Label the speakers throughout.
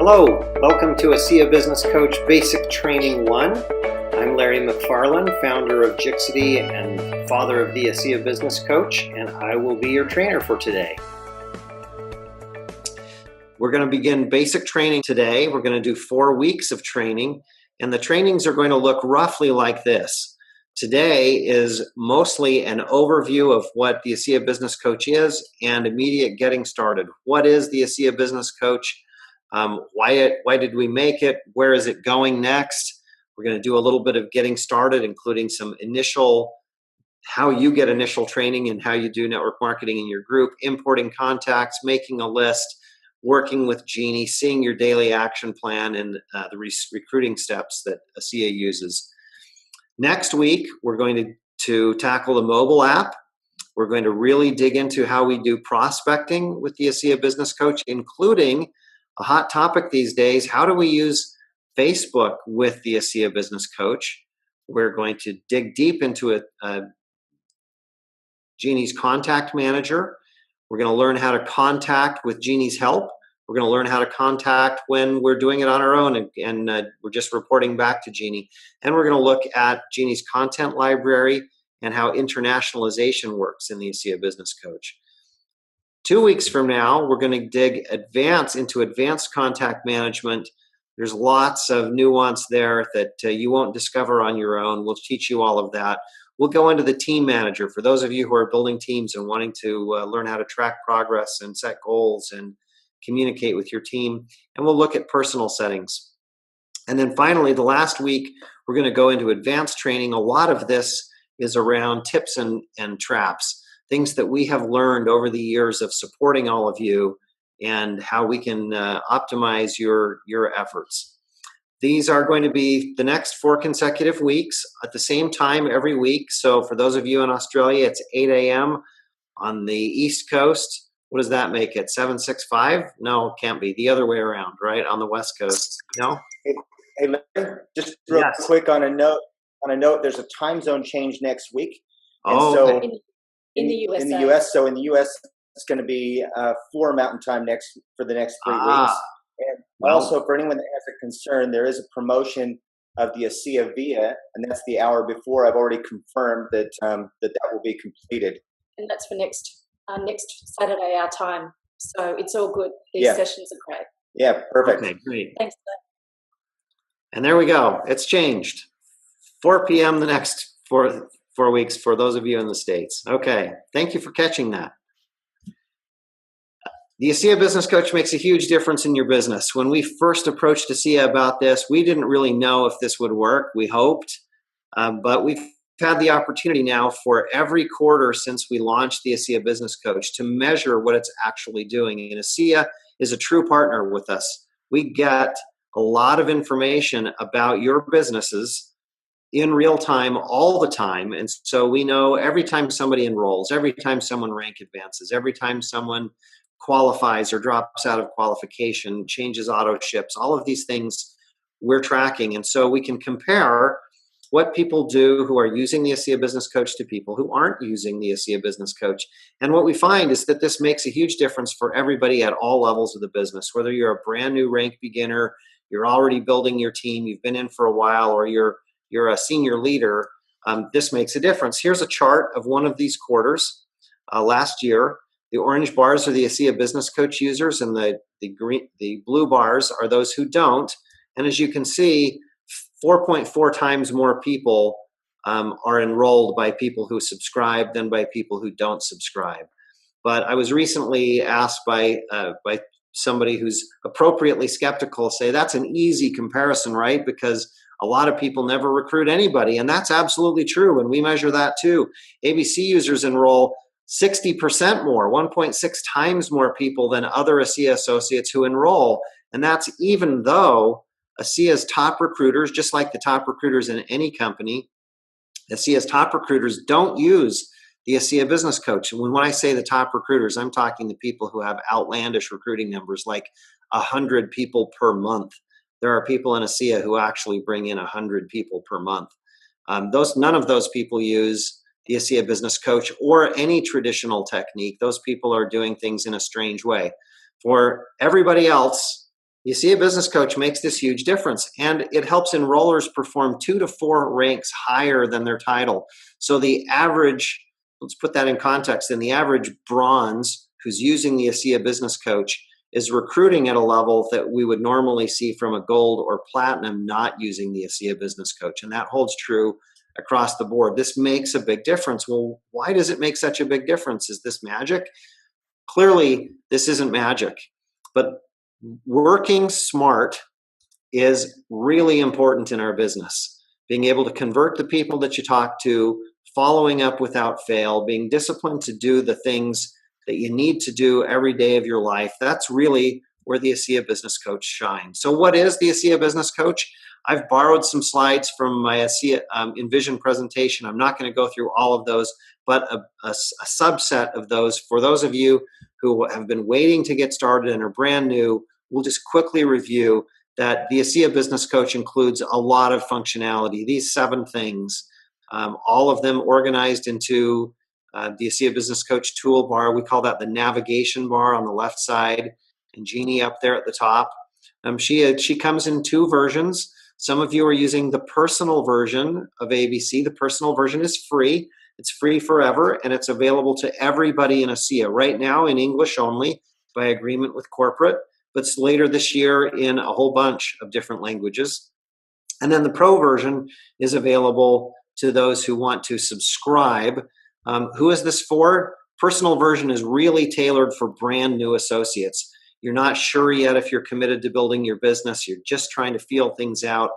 Speaker 1: Hello, welcome to ASEA Business Coach Basic Training 1. I'm Larry McFarland, founder of Jixity and father of the ASEA Business Coach, and I will be your trainer for today. We're going to begin basic training today. We're going to do 4 weeks of training, and the trainings are going to look roughly like this. Today is mostly an overview of what the ASEA Business Coach is and immediate getting started. What is the ASEA Business Coach? Why did we make it? Where is it going next? We're going to do a little bit of getting started, including some how you get initial training and how you do network marketing in your group, importing contacts, making a list, working with Jeanie, seeing your daily action plan, and the recruiting steps that ASEA uses. Next week, we're going to tackle the mobile app. We're going to really dig into how we do prospecting with the ASEA Business Coach, including a hot topic these days, how do we use Facebook with the ASEA Business Coach? We're going to dig deep into Jeanie's contact manager. We're going to learn how to contact with Jeanie's help. We're going to learn how to contact when we're doing it on our own and we're just reporting back to Jeanie. And we're going to look at Jeanie's content library and how internationalization works in the ASEA Business Coach. 2 weeks from now, we're going to dig into advanced contact management. There's lots of nuance there that you won't discover on your own. We'll teach you all of that. We'll go into the team manager for those of you who are building teams and wanting to learn how to track progress and set goals and communicate with your team. And we'll look at personal settings. And then finally, the last week, we're going to go into advanced training. A lot of this is around tips and traps, things that we have learned over the years of supporting all of you and how we can optimize your efforts. These are going to be the next 4 consecutive weeks at the same time every week. So for those of you in Australia, it's 8 a.m. on the East Coast. What does that make it? 765? No, it can't be. The other way around, right? On the West Coast. No?
Speaker 2: Hey, Larry, just real quick on a note, there's a time zone change next week. And so in the US. In the US. So in the US, it's going to be 4 Mountain Time for the next 3 weeks. And also for anyone that has a concern, there is a promotion of the ASEA Via, and that's the hour before. I've already confirmed that that will be completed.
Speaker 3: And that's for next Saturday, our time. So it's all good. These sessions are great.
Speaker 2: Yeah, perfect.
Speaker 1: Okay, great.
Speaker 3: Thanks.
Speaker 1: And there we go. It's changed. 4 p.m. the next 4 weeks for those of you in the States. Okay, thank you for catching that. The ASEA Business Coach makes a huge difference in your business. When we first approached ASEA about this, we didn't really know if this would work. We hoped, but we've had the opportunity now for every quarter since we launched the ASEA Business Coach to measure what it's actually doing. And ASEA is a true partner with us. We get a lot of information about your businesses in real time, all the time. And so we know every time somebody enrolls, every time someone rank advances, every time someone qualifies or drops out of qualification, changes auto ships, all of these things we're tracking. And so we can compare what people do who are using the ASEA Business Coach to people who aren't using the ASEA Business Coach. And what we find is that this makes a huge difference for everybody at all levels of the business, whether you're a brand new rank beginner, you're already building your team, you've been in for a while, or you're a senior leader. This makes a difference. Here's a chart of one of these quarters last year. The orange bars are the ASEA Business Coach users, and the blue bars are those who don't. And as you can see, 4.4 times more people are enrolled by people who subscribe than by people who don't subscribe. But I was recently asked by somebody who's appropriately skeptical, say that's an easy comparison, right? Because a lot of people never recruit anybody, and that's absolutely true, and we measure that too. ABC users enroll 60% more, 1.6 times more people than other ASEA associates who enroll, and that's even though ASEA's top recruiters, just like the top recruiters in any company, ASEA's top recruiters don't use the ASEA Business Coach. And when I say the top recruiters, I'm talking the people who have outlandish recruiting numbers, like 100 people per month. There are people in ASEA who actually bring in 100 people per month. None of those people use the ASEA Business Coach or any traditional technique. Those people are doing things in a strange way. For everybody else, The ASEA Business Coach makes this huge difference, and it helps enrollers perform 2 to 4 ranks higher than their title. So the average, let's put that in context, and the average bronze who's using the ASEA Business Coach is recruiting at a level that we would normally see from a gold or platinum not using the ASEA Business Coach. And that holds true across the board. This makes a big difference. Well, why does it make such a big difference? Is this magic? Clearly, this isn't magic, but working smart is really important in our business. Being able to convert the people that you talk to, following up without fail, being disciplined to do the things that you need to do every day of your life. That's really where the ASEA Business Coach shines. So what is the ASEA Business Coach? I've borrowed some slides from my ASEA Envision presentation. I'm not going to go through all of those, but a subset of those. For those of you who have been waiting to get started and are brand new, we'll just quickly review that the ASEA Business Coach includes a lot of functionality. These 7 things, all of them organized into the ASEA Business Coach toolbar. We call that the navigation bar on the left side, and Jeanie up there at the top. She comes in 2 versions. Some of you are using the personal version of ABC. The personal version is free. It's free forever, and it's available to everybody in ASEA right now in English only by agreement with corporate, but later this year in a whole bunch of different languages. And then the pro version is available to those who want to subscribe. Who is this for? Personal version is really tailored for brand new associates. You're not sure yet if you're committed to building your business. You're just trying to feel things out.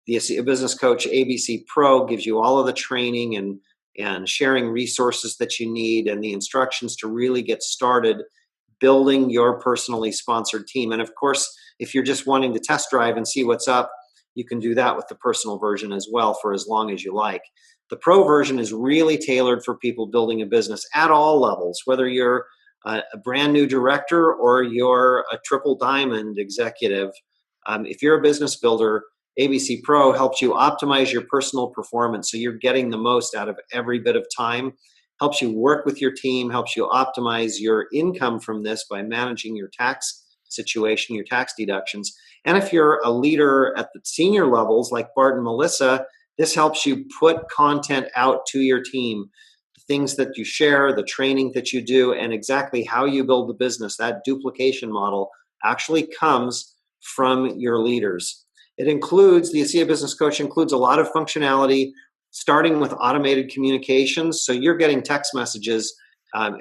Speaker 1: The ASEA Business Coach ABC Pro gives you all of the training and sharing resources that you need and the instructions to really get started building your personally sponsored team. And of course, if you're just wanting to test drive and see what's up, you can do that with the personal version as well for as long as you like. The pro version is really tailored for people building a business at all levels, whether you're a brand new director or you're a triple diamond executive. If you're a business builder, ABC Pro helps you optimize your personal performance so you're getting the most out of every bit of time, helps you work with your team, helps you optimize your income from this by managing your tax situation, your tax deductions. And if you're a leader at the senior levels like Bart and Melissa, this helps you put content out to your team, the things that you share, the training that you do, and exactly how you build the business. That duplication model actually comes from your leaders. It includes, the ASEA Business Coach includes a lot of functionality, starting with automated communications. So you're getting text messages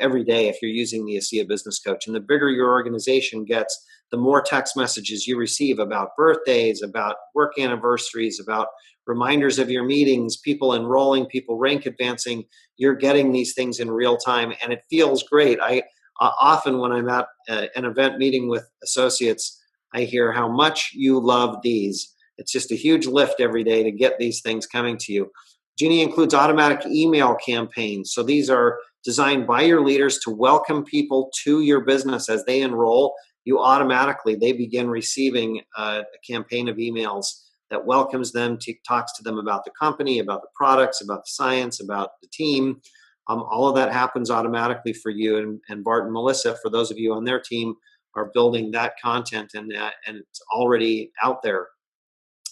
Speaker 1: every day if you're using the ASEA Business Coach. And the bigger your organization gets, the more text messages you receive about birthdays, about work anniversaries, about reminders of your meetings, people enrolling, people rank advancing. You're getting these things in real time, and it feels great. I often, when I'm at an event meeting with associates, I hear how much you love these. It's just a huge lift every day to get these things coming to you. Jeanie includes automatic email campaigns. So these are designed by your leaders to welcome people to your business as they enroll. They begin receiving a campaign of emails that welcomes them, talks to them about the company, about the products, about the science, about the team. All of that happens automatically for you. And Bart and Melissa, for those of you on their team, are building that content, and it's already out there.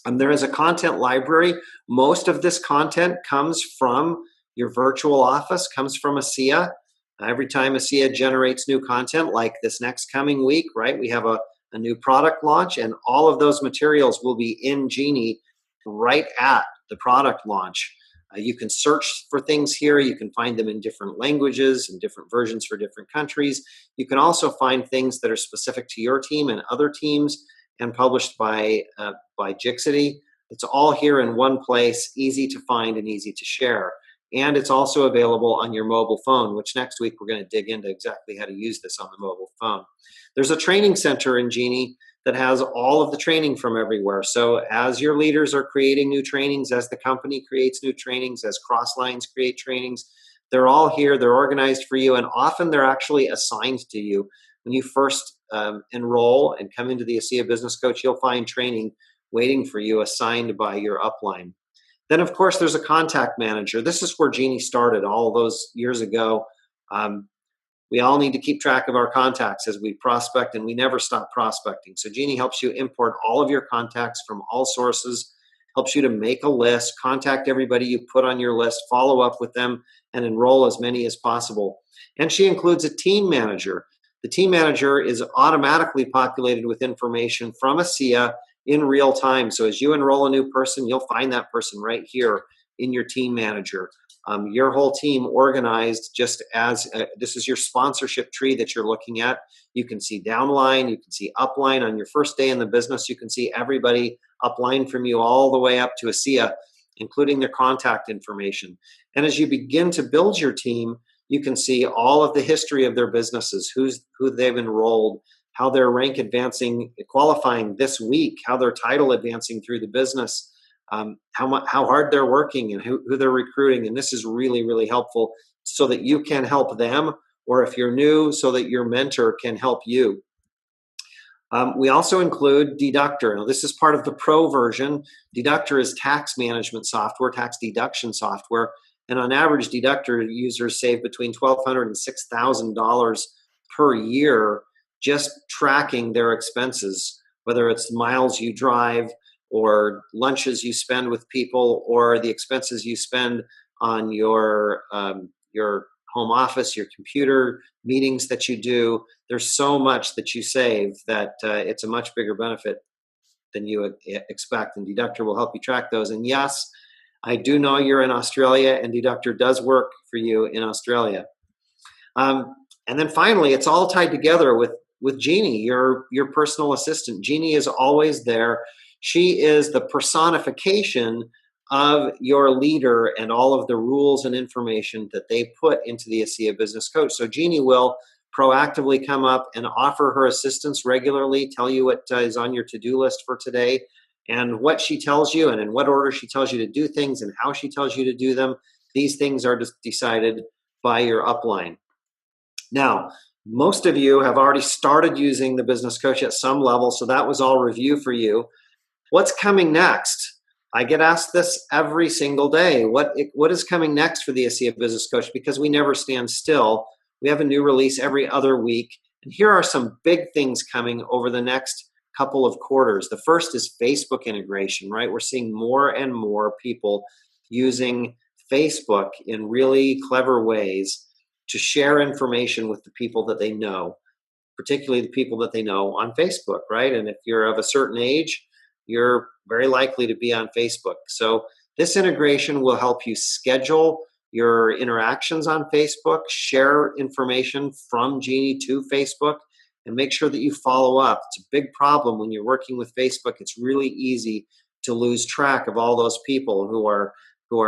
Speaker 1: There is a content library. Most of this content comes from your virtual office, comes from ASEA. Every time ASEA generates new content, like this next coming week, right, we have a new product launch, and all of those materials will be in Jeanie right at the product launch. You can search for things here. You can find them in different languages and different versions for different countries. You can also find things that are specific to your team and other teams and published by Jixity. It's all here in one place, easy to find and easy to share. And it's also available on your mobile phone, which next week we're going to dig into exactly how to use this on the mobile phone. There's a training center in Jeanie that has all of the training from everywhere. So as your leaders are creating new trainings, as the company creates new trainings, as Crosslines create trainings, they're all here, they're organized for you, and often they're actually assigned to you. When you first enroll and come into the ASEA Business Coach, you'll find training waiting for you assigned by your upline. Then, of course, there's a contact manager. This is where Jeanie started all those years ago. we all need to keep track of our contacts as we prospect, and we never stop prospecting. So Jeanie helps you import all of your contacts from all sources, helps you to make a list, contact everybody you put on your list, follow up with them, and enroll as many as possible. And she includes a team manager. The team manager is automatically populated with information from ASEA in real time. So as you enroll a new person, you'll find that person right here in your team manager. Your whole team organized just as this is your sponsorship tree that you're looking at. You can see downline, you can see upline. On your first day in the business, you can see everybody upline from you all the way up to ASEA, including their contact information. And as you begin to build your team, you can see all of the history of their businesses, who they've enrolled, how they're rank advancing, qualifying this week, how they're title advancing through the business, how hard they're working, and who they're recruiting. And this is really, really helpful so that you can help them, or if you're new, so that your mentor can help you. We also include Deductor. Now, this is part of the pro version. Deductor is tax management software, tax deduction software. And on average, Deductor users save between $1,200 and $6,000 per year just tracking their expenses, whether it's miles you drive or lunches you spend with people or the expenses you spend on your home office, your computer, meetings that you do. There's so much that you save that it's a much bigger benefit than you would expect. And Deductor will help you track those. And yes, I do know you're in Australia, and Deductor does work for you in Australia. And then finally, it's all tied together with Jeanie, your personal assistant. Jeanie is always there. She is the personification of your leader and all of the rules and information that they put into the ASEA Business Coach. So Jeanie will proactively come up and offer her assistance regularly, tell you what is on your to-do list for today, and what she tells you, and in what order she tells you to do things, and how she tells you to do them. These things are decided by your upline. Now, most of you have already started using the Business Coach at some level, so that was all review for you. What's coming next? I get asked this every single day. What is coming next for the ASEA Business Coach? Because we never stand still. We have a new release every other week. And here are some big things coming over the next couple of quarters. The first is Facebook integration, right? We're seeing more and more people using Facebook in really clever ways to share information with the people that they know, particularly the people that they know on Facebook, right? And if you're of a certain age, you're very likely to be on Facebook. So this integration will help you schedule your interactions on Facebook, share information from Jeanie to Facebook, and make sure that you follow up. It's a big problem when you're working with Facebook. It's really easy to lose track of all those people who are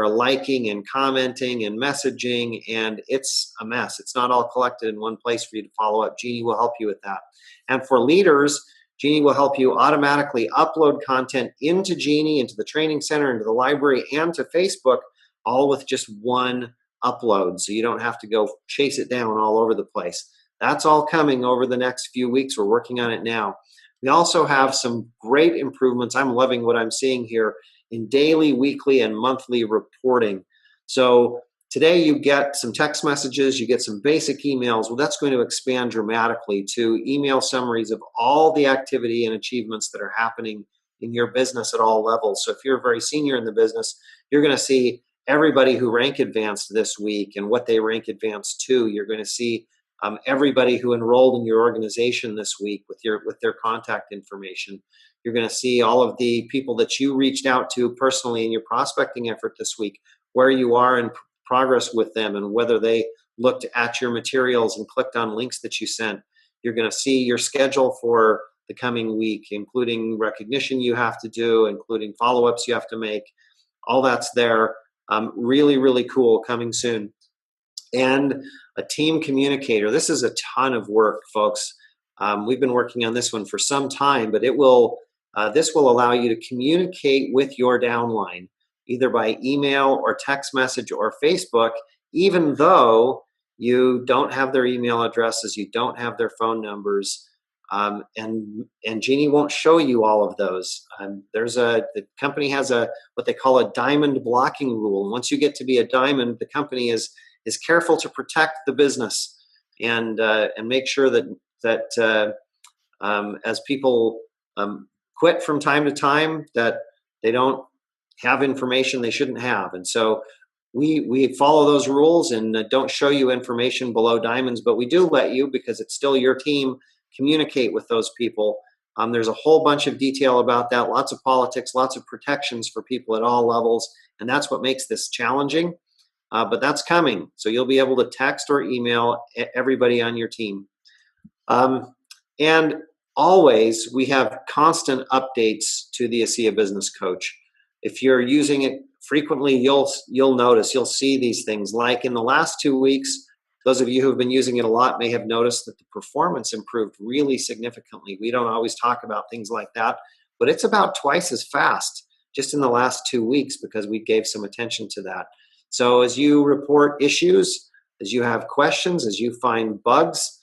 Speaker 1: liking and commenting and messaging, and it's a mess. It's not all collected in one place for you to follow up. Jeanie will help you with that. And for leaders, Jeanie will help you automatically upload content into Jeanie, into the training center, into the library, and to Facebook, all with just one upload. So you don't have to go chase it down all over the place. That's all coming over the next few weeks. We're working on it now. We also have some great improvements. I'm loving what I'm seeing here in daily, weekly, and monthly reporting. So today you get some text messages, you get some basic emails. Well, that's going to expand dramatically to email summaries of all the activity and achievements that are happening in your business at all levels. So if you're very senior in the business, you're going to see everybody who rank advanced this week and what they rank advanced to. You're going to see everybody who enrolled in your organization this week with their contact information. You're going to see all of the people that you reached out to personally in your prospecting effort this week, where you are in progress with them, and whether they looked at your materials and clicked on links that you sent. You're going to see your schedule for the coming week, including recognition you have to do, including follow-ups you have to make. All that's there. Really, really cool, coming soon. And a team communicator. This is a ton of work, folks. We've been working on this one for some time, but this will allow you to communicate with your downline, either by email or text message or Facebook, even though you don't have their email addresses, you don't have their phone numbers, and Jeanie won't show you all of those. The company has what they call a diamond blocking rule. And once you get to be a diamond, the company is careful to protect the business. and make sure that as people quit from time to time, that they don't have information they shouldn't have. And so we follow those rules and don't show you information below diamonds, but we do let you, because it's still your team, communicate with those people. There's a whole bunch of detail about that, lots of politics, lots of protections for people at all levels, and that's what makes this challenging. But that's coming, so you'll be able to text or email everybody on your team. And always, we have constant updates to the ASEA Business Coach. If you're using it frequently, you'll notice, you'll see these things. Like in the last 2 weeks, those of you who have been using it a lot may have noticed that the performance improved really significantly. We don't always talk about things like that, but it's about twice as fast just in the last 2 weeks because we gave some attention to that. So as you report issues, as you have questions, as you find bugs,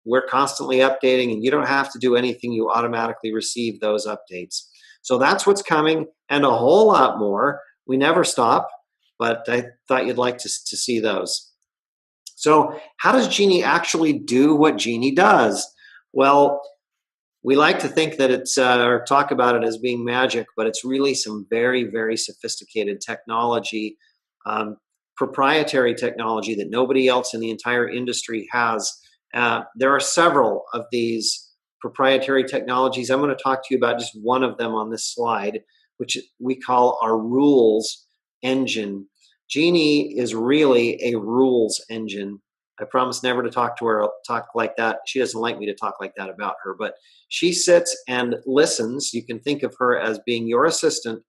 Speaker 1: we're constantly updating, and you don't have to do anything. You automatically receive those updates. So that's what's coming, and a whole lot more. We never stop, but I thought you'd like to see those. So how does Jeanie actually do what Jeanie does? Well, we like to think that it's, or talk about it as being magic, but it's really some very, very sophisticated technology, proprietary technology that nobody else in the entire industry has. There are several of these proprietary technologies. I'm going to talk to you about just one of them on this slide, which we call our rules engine. Jeanie is really a rules engine. I promise never to talk like that. She doesn't like me to talk like that about her, but she sits and listens. You can think of her as being your assistant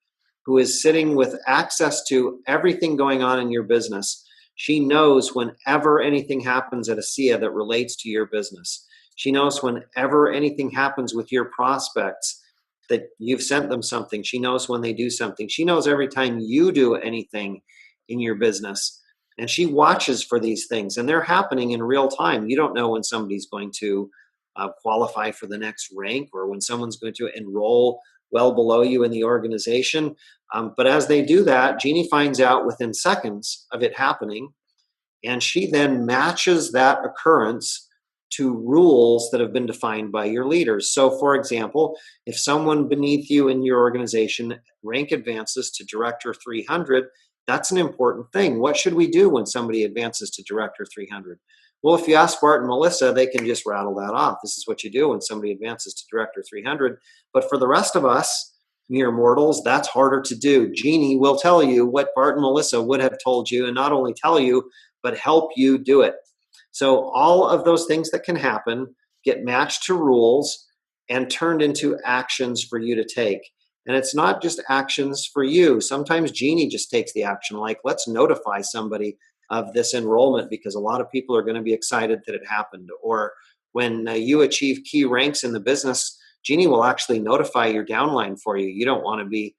Speaker 1: who is sitting with access to everything going on in your business. She knows whenever anything happens at ASEA that relates to your business. She knows whenever anything happens with your prospects that you've sent them something. She knows when they do something. She knows every time you do anything in your business. And she watches for these things, and they're happening in real time. You don't know when somebody's going to qualify for the next rank, or when someone's going to enroll well below you in the organization. But as they do that, Jeanie finds out within seconds of it happening, and she then matches that occurrence to rules that have been defined by your leaders. So, for example, if someone beneath you in your organization rank advances to Director 300, that's an important thing. What should we do when somebody advances to Director 300? Well, if you ask Bart and Melissa, they can just rattle that off. This is what you do when somebody advances to Director 300. But for the rest of us, mere mortals, that's harder to do. Jeanie will tell you what Bart and Melissa would have told you, and not only tell you, but help you do it. So all of those things that can happen get matched to rules and turned into actions for you to take. And it's not just actions for you. Sometimes Jeanie just takes the action, like let's notify somebody of this enrollment because a lot of people are going to be excited that it happened. Or when you achieve key ranks in the business, Jeanie will actually notify your downline for you. You don't want to be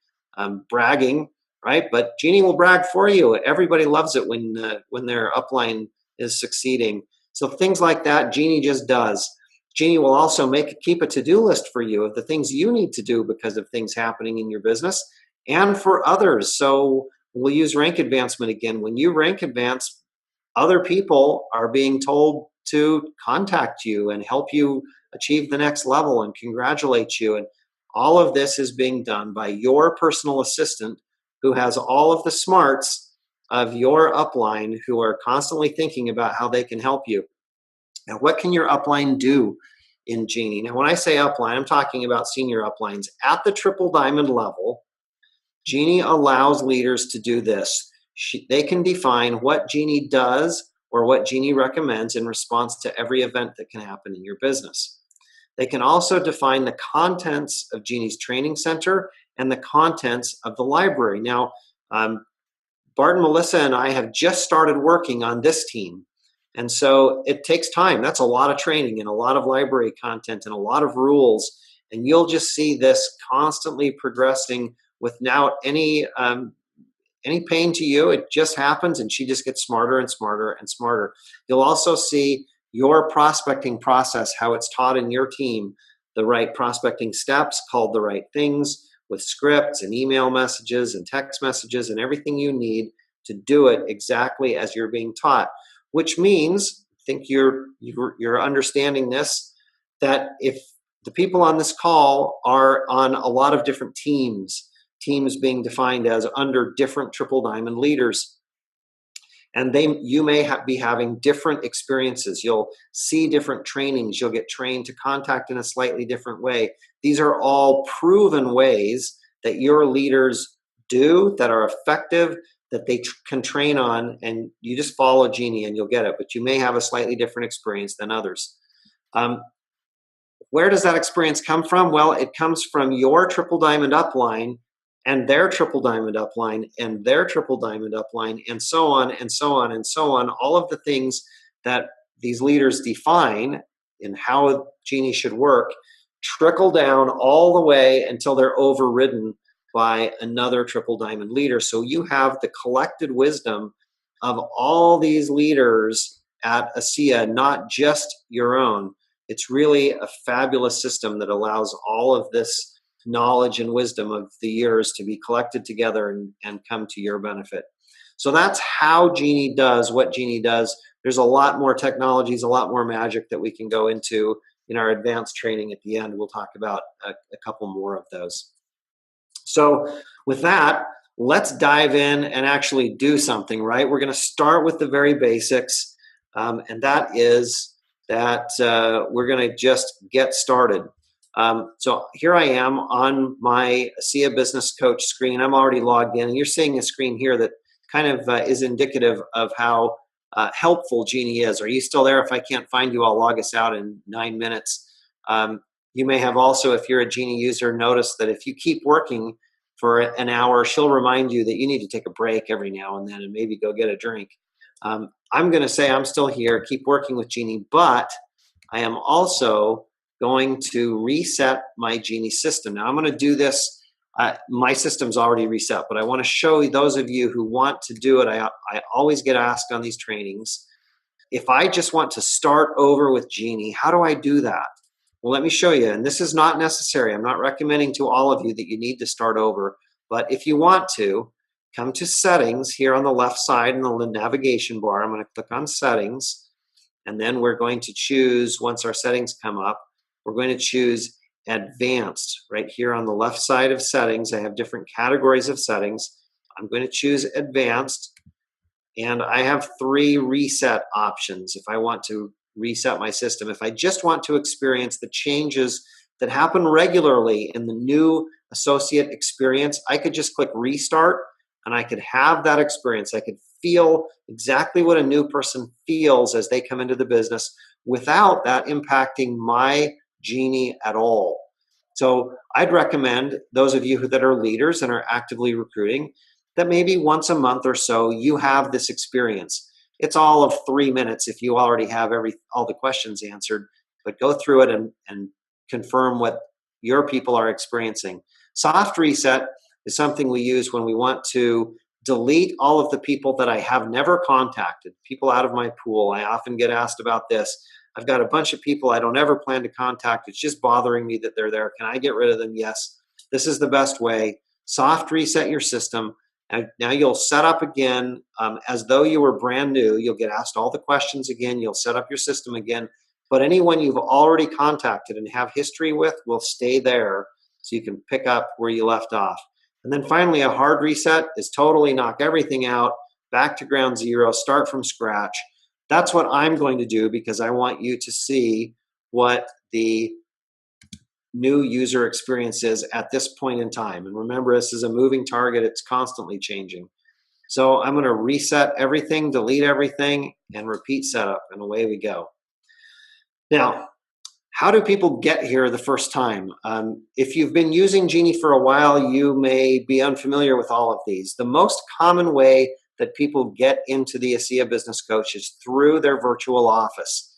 Speaker 1: bragging, right? But Jeanie will brag for you. Everybody loves it when their upline is succeeding. So things like that, Jeanie just does. Jeanie will also keep a to-do list for you of the things you need to do because of things happening in your business and for others. So we'll use rank advancement again. When you rank advance, other people are being told to contact you and help you achieve the next level and congratulate you. And all of this is being done by your personal assistant who has all of the smarts of your upline who are constantly thinking about how they can help you. Now, what can your upline do in Jeanie? Now, when I say upline, I'm talking about senior uplines. At the triple diamond level, Jeanie allows leaders to do this. They can define what Jeanie does or what Jeanie recommends in response to every event that can happen in your business. They can also define the contents of Jeanie's training center and the contents of the library. Now, Bart and Melissa and I have just started working on this team. And so it takes time. That's a lot of training and a lot of library content and a lot of rules. And you'll just see this constantly progressing without any pain to you. It just happens, and she just gets smarter and smarter and smarter. You'll also see your prospecting process, how it's taught in your team, the right prospecting steps called the right things with scripts and email messages and text messages and everything you need to do it exactly as you're being taught. Which means think you're understanding this, that if the people on this call are on a lot of different teams being defined as under different triple diamond leaders, and you may be having different experiences. You'll see different trainings. You'll get trained to contact in a slightly different way. These are all proven ways that your leaders do that are effective, that they can train on, and you just follow Jeanie and you'll get it. But you may have a slightly different experience than others. Where does that experience come from? Well, it comes from your triple diamond upline and their triple diamond upline and their triple diamond upline, and so on and so on and so on. All of the things that these leaders define in how Jeanie should work trickle down all the way until they're overridden by another triple diamond leader. So you have the collected wisdom of all these leaders at ASEA, not just your own. It's really a fabulous system that allows all of this knowledge and wisdom of the years to be collected together and come to your benefit. So that's how Jeanie does what Jeanie does. There's a lot more technologies, a lot more magic that we can go into in our advanced training at the end. We'll talk about a couple more of those. So with that, let's dive in and actually do something, right? We're going to start with the very basics, and that is that we're going to just get started. So here I am on my ASEA Business Coach screen. I'm already logged in, and you're seeing a screen here that kind of is indicative of how helpful Jeanie is. Are you still there? If I can't find you, I'll log us out in 9 minutes. You may have also, if you're a Jeanie user, noticed that if you keep working for an hour, she'll remind you that you need to take a break every now and then and maybe go get a drink. I'm going to say I'm still here, keep working with Jeanie, but I am also going to reset my Jeanie system. Now I'm going to do this. My system's already reset, but I want to show you, those of you who want to do it. I always get asked on these trainings, if I just want to start over with Jeanie, how do I do that? Well, let me show you. And this is not necessary. I'm not recommending to all of you that you need to start over. But if you want to, come to settings here on the left side in the navigation bar. I'm going to click on settings. And then we're going to choose, once our settings come up, we're going to choose advanced right here on the left side of settings. I have different categories of settings. I'm going to choose advanced. And I have 3 reset options if I want to reset my system. If I just want to experience the changes that happen regularly in the new associate experience, I could just click restart and I could have that experience. I could feel exactly what a new person feels as they come into the business without that impacting my Jeanie at all. So I'd recommend those of you that are leaders and are actively recruiting that maybe once a month or so you have this experience. It's all of 3 minutes if you already have all the questions answered, but go through it and confirm what your people are experiencing. Soft reset is something we use when we want to delete all of the people that I have never contacted, people out of my pool. I often get asked about this. I've got a bunch of people I don't ever plan to contact. It's just bothering me that they're there. Can I get rid of them? Yes. This is the best way. Soft reset your system. And now you'll set up again as though you were brand new. You'll get asked all the questions again. You'll set up your system again. But anyone you've already contacted and have history with will stay there so you can pick up where you left off. And then finally, a hard reset is totally knock everything out, back to ground zero, start from scratch. That's what I'm going to do because I want you to see what the new user experience is at this point in time. And remember, this is a moving target. It's constantly changing. So I'm going to reset everything, delete everything, and repeat setup, and away we go. Now, how do people get here the first time? If you've been using Jeanie for a while, you may be unfamiliar with all of these. The most common way that people get into the ASEA Business Coach is through their virtual office.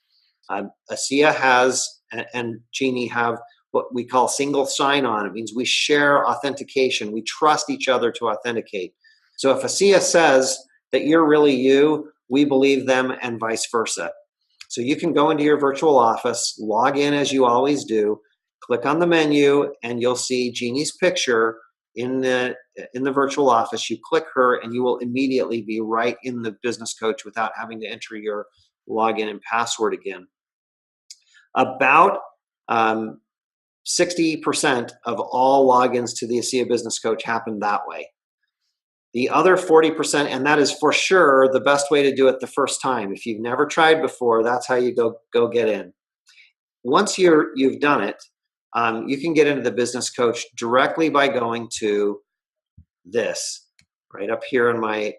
Speaker 1: ASEA has, and Jeanie have, what we call single sign-on. It means we share authentication. We trust each other to authenticate. So if ASEA says that you're really you, we believe them, and vice versa. So you can go into your virtual office, log in as you always do, click on the menu, and you'll see Jeanie's picture in the virtual office. You click her, and you will immediately be right in the Business Coach without having to enter your login and password again. About 60% of all logins to the ASEA Business Coach happen that way. The other 40%, and that is for sure the best way to do it the first time. If you've never tried before, that's how you go get in. Once you've done it, you can get into the Business Coach directly by going to this, right up here in my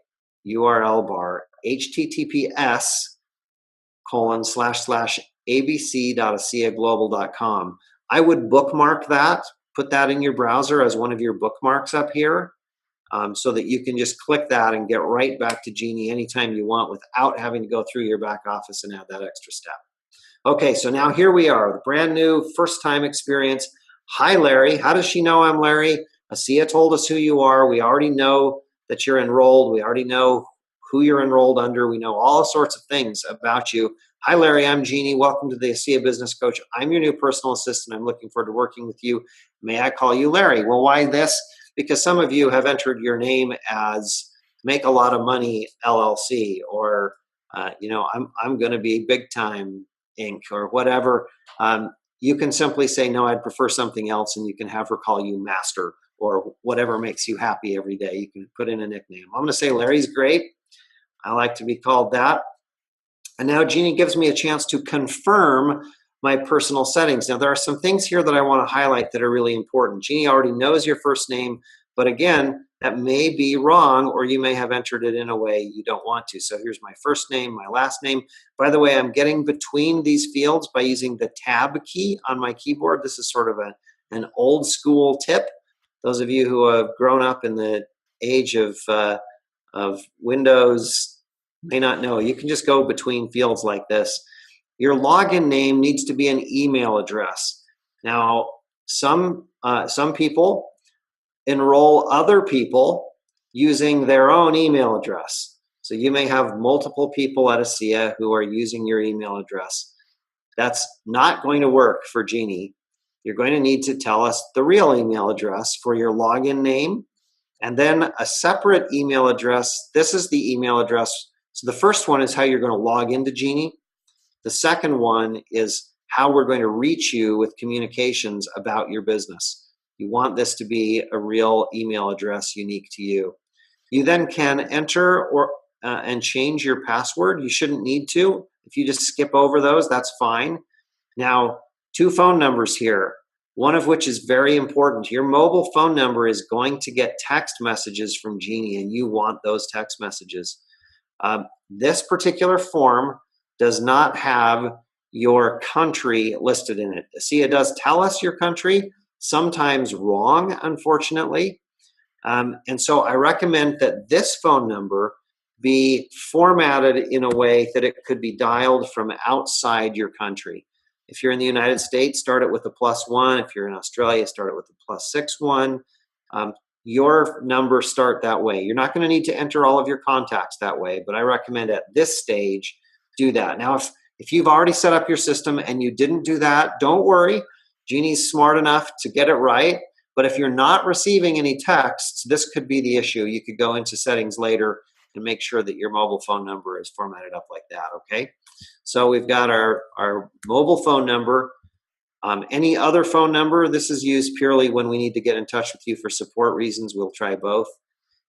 Speaker 1: URL bar, https://abc.aseaglobal.com. I would bookmark that, put that in your browser as one of your bookmarks up here, so that you can just click that and get right back to Jeanie anytime you want without having to go through your back office and add that extra step. Okay, so now here we are, the brand new first time experience. Hi, Larry. How does she know I'm Larry? ASEA told us who you are. We already know that you're enrolled. We already know who you're enrolled under. We know all sorts of things about you. Hi, Larry. I'm Jeanie. Welcome to the ASEA Business Coach. I'm your new personal assistant. I'm looking forward to working with you. May I call you Larry? Well, why this? Because some of you have entered your name as Make a Lot of Money LLC, or I'm going to be Big Time Inc. or whatever. You can simply say, no, I'd prefer something else, and you can have her call you Master or whatever makes you happy every day. You can put in a nickname. I'm going to say Larry's great. I like to be called that. And now Jeanie gives me a chance to confirm my personal settings. Now, there are some things here that I want to highlight that are really important. Jeanie already knows your first name, but again, that may be wrong, or you may have entered it in a way you don't want to. So here's my first name, my last name. By the way, I'm getting between these fields by using the tab key on my keyboard. This is sort of an old school tip. Those of you who have grown up in the age of Windows may not know. You can just go between fields like this. Your login name needs to be an email address. Now, some people enroll other people using their own email address. So you may have multiple people at ASEA who are using your email address. That's not going to work for Jeanie. You're going to need to tell us the real email address for your login name, and then a separate email address. This is the email address. So the first one is how you're going to log into Jeanie. The second one is how we're going to reach you with communications about your business. You want this to be a real email address unique to you. You then can enter and change your password. You shouldn't need to. If you just skip over those, that's fine. Now, 2 phone numbers here, one of which is very important. Your mobile phone number is going to get text messages from Jeanie, and you want those text messages. This particular form does not have your country listed in it. ASEA does tell us your country, sometimes wrong, unfortunately. And so I recommend that this phone number be formatted in a way that it could be dialed from outside your country. If you're in the United States, start it with a +1. If you're in Australia, start it with a +61. Your numbers start that way. You're not going to need to enter all of your contacts that way, but I recommend at this stage, do that. Now, if you've already set up your system and you didn't do that, don't worry. Jeanie's smart enough to get it right. But if you're not receiving any texts, this could be the issue. You could go into settings later and make sure that your mobile phone number is formatted up like that, okay? So we've got our mobile phone number. Any other phone number, this is used purely when we need to get in touch with you for support reasons. We'll try both.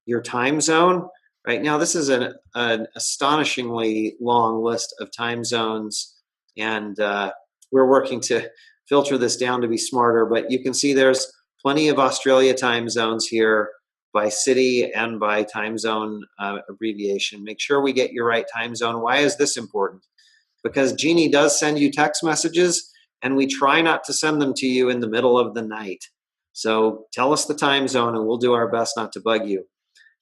Speaker 1: Your time zone. Right now, this is an astonishingly long list of time zones, and we're working to filter this down to be smarter, but you can see there's plenty of Australia time zones here by city and by time zone abbreviation. Make sure we get your right time zone. Why is this important? Because Jeanie does send you text messages, and we try not to send them to you in the middle of the night. So tell us the time zone, and we'll do our best not to bug you.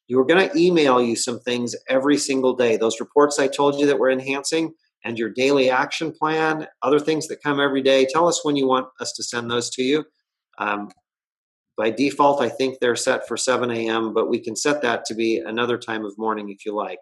Speaker 1: We're going to email you some things every single day. Those reports I told you that we're enhancing, and your daily action plan, other things that come every day. Tell us when you want us to send those to you. By default, I think they're set for 7 a.m., but we can set that to be another time of morning if you like.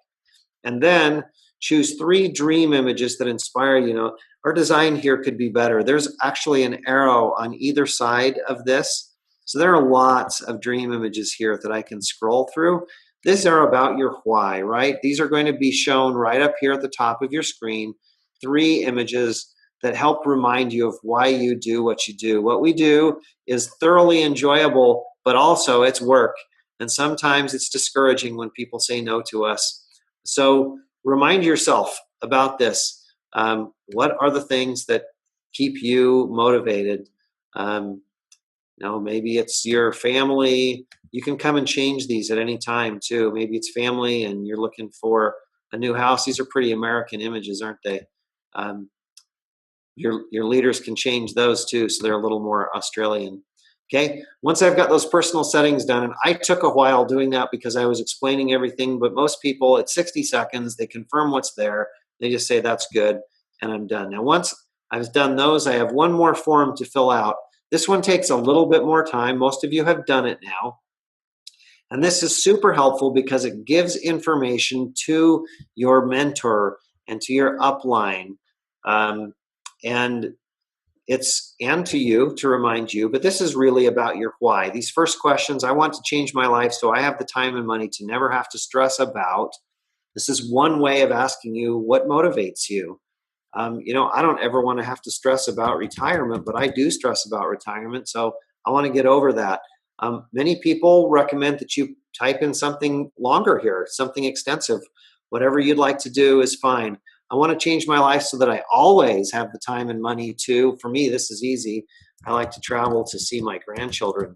Speaker 1: And then choose 3 dream images that inspire you. Our design here could be better. There's actually an arrow on either side of this. So there are lots of dream images here that I can scroll through. These are about your why, right? These are going to be shown right up here at the top of your screen. 3 images that help remind you of why you do what you do. What we do is thoroughly enjoyable, but also it's work. And sometimes it's discouraging when people say no to us. So remind yourself about this. What are the things that keep you motivated? Maybe it's your family. You can come and change these at any time too. Maybe it's family and you're looking for a new house. These are pretty American images, aren't they? Your leaders can change those too, so they're a little more Australian. Okay, once I've got those personal settings done, and I took a while doing that because I was explaining everything, but most people at 60 seconds, they confirm what's there. They just say, that's good, and I'm done. Now, once I've done those, I have one more form to fill out. This one takes a little bit more time. Most of you have done it now. And this is super helpful because it gives information to your mentor and to your upline. And to you to remind you, but this is really about your why. These first questions, I want to change my life so I have the time and money to never have to stress about. This is one way of asking you what motivates you. I don't ever want to have to stress about retirement, but I do stress about retirement. So I want to get over that. Many people recommend that you type in something longer here, something extensive. Whatever you'd like to do is fine. I want to change my life so that I always have the time and money to. For me, this is easy. I like to travel to see my grandchildren.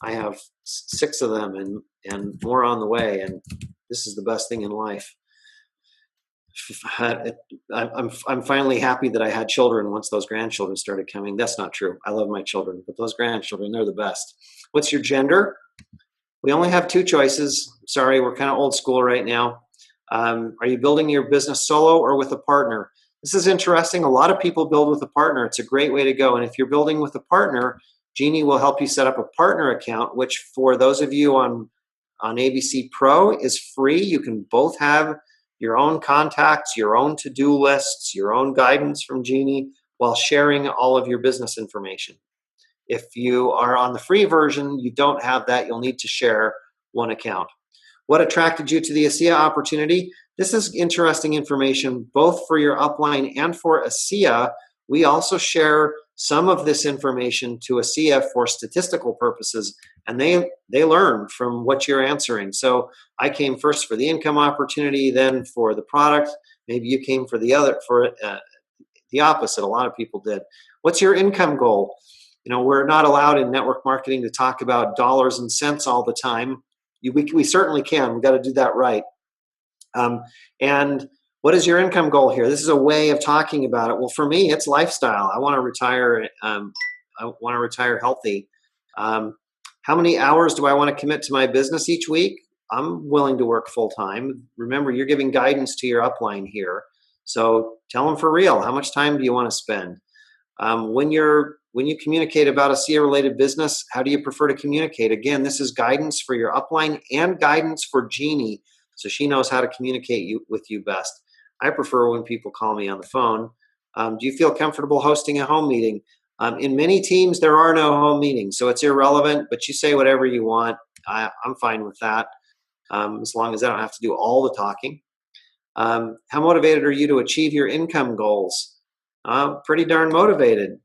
Speaker 1: I have 6 of them and more on the way, and this is the best thing in life. I'm finally happy that I had children once those grandchildren started coming. That's not true. I love my children, but those grandchildren, they're the best. What's your gender? We only have 2 choices. Sorry, we're kind of old school right now. Are you building your business solo or with a partner? This is interesting. A lot of people build with a partner. It's a great way to go. And if you're building with a partner, Jeanie will help you set up a partner account, which for those of you on ABC Pro is free. You can both have your own contacts, your own to-do lists, your own guidance from Jeanie while sharing all of your business information. If you are on the free version, you don't have that. You'll need to share one account. What attracted you to the ASEA opportunity? This is interesting information both for your upline and for ASEA. We also share some of this information to ASEA for statistical purposes, and they learn from what you're answering. So I came first for the income opportunity, then for the product. Maybe you came for the opposite. A lot of people did. What's your income goal? We're not allowed in network marketing to talk about dollars and cents all the time. We certainly can. We've got to do that right. And what is your income goal here? This is a way of talking about it. Well, for me, it's lifestyle. I want to retire. I want to retire healthy. How many hours do I want to commit to my business each week? I'm willing to work full time. Remember, you're giving guidance to your upline here. So tell them for real. How much time do you want to spend? When you communicate about ASEA related business, how do you prefer to communicate? Again, this is guidance for your upline and guidance for Jeanie, so she knows how to communicate with you best. I prefer when people call me on the phone. Do you feel comfortable hosting a home meeting? In many teams, there are no home meetings, so it's irrelevant, but you say whatever you want. I'm fine with that, as long as I don't have to do all the talking. How motivated are you to achieve your income goals? Pretty darn motivated.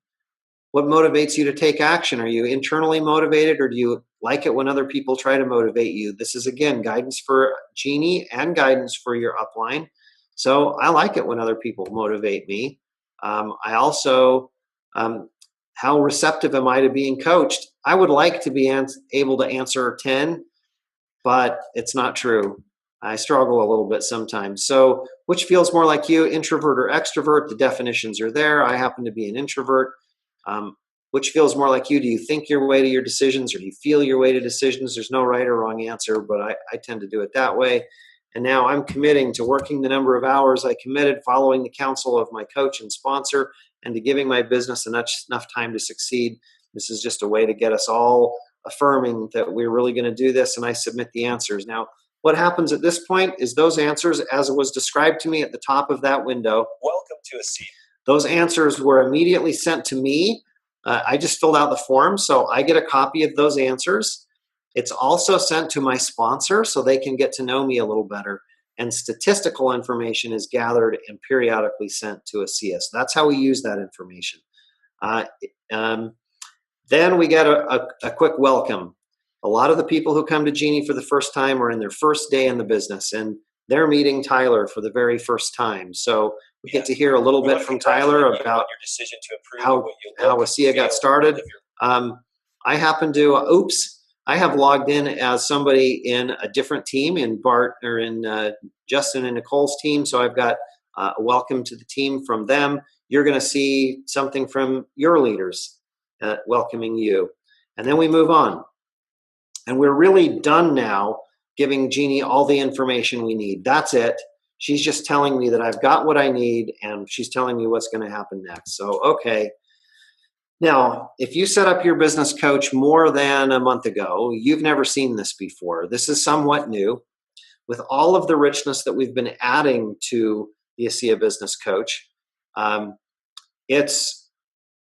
Speaker 1: What motivates you to take action? Are you internally motivated, or do you like it when other people try to motivate you? This is, again, guidance for Jeanie and guidance for your upline. So I like it when other people motivate me. I also, how receptive am I to being coached? I would like to be able to answer 10, but it's not true. I struggle a little bit sometimes. So which feels more like you, introvert or extrovert? The definitions are there. I happen to be an introvert. Which feels more like you? Do you think your way to your decisions, or do you feel your way to decisions? There's no right or wrong answer, but I tend to do it that way. And now I'm committing to working the number of hours I committed, following the counsel of my coach and sponsor, and to giving my business enough time to succeed. This is just a way to get us all affirming that we're really going to do this, and I submit the answers. Now, what happens at this point is those answers, as it was described to me at the top of that window, welcome to ASEA. Those answers were immediately sent to me. I just filled out the form, so I get a copy of those answers. It's also sent to my sponsor so they can get to know me a little better. And statistical information is gathered and periodically sent to ASEA. So that's how we use that information. Then we get a quick welcome. A lot of the people who come to Jeanie for the first time are in their first day in the business, and they're meeting Tyler for the very first time. So we get to hear a little bit from Tyler about your decision to approve how ASEA got started. I happen to, I have logged in as somebody in a different team in Justin and Nicole's team. So I've got a welcome to the team from them. You're going to see something from your leaders welcoming you. And then we move on. And we're really done now giving Jeanie all the information we need. That's it. She's just telling me that I've got what I need, and she's telling me what's going to happen next. So, okay. Now, if you set up your business coach more than a month ago, you've never seen this before. This is somewhat new. With all of the richness that we've been adding to the ASEA Business Coach, it's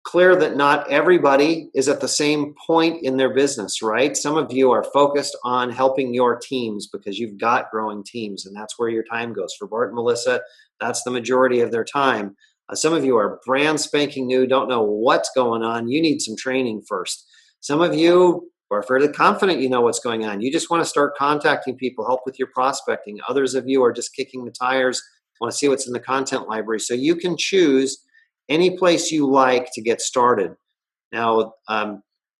Speaker 1: clear that not everybody is at the same point in their business, right? Some of you are focused on helping your teams because you've got growing teams, and that's where your time goes. For Bart and Melissa, that's the majority of their time. Some of you are brand spanking new, don't know what's going on. You need some training first. Some of you are fairly confident you know what's going on. You just want to start contacting people, help with your prospecting. Others of you are just kicking the tires, want to see what's in the content library. So you can choose any place you like to get started. Now,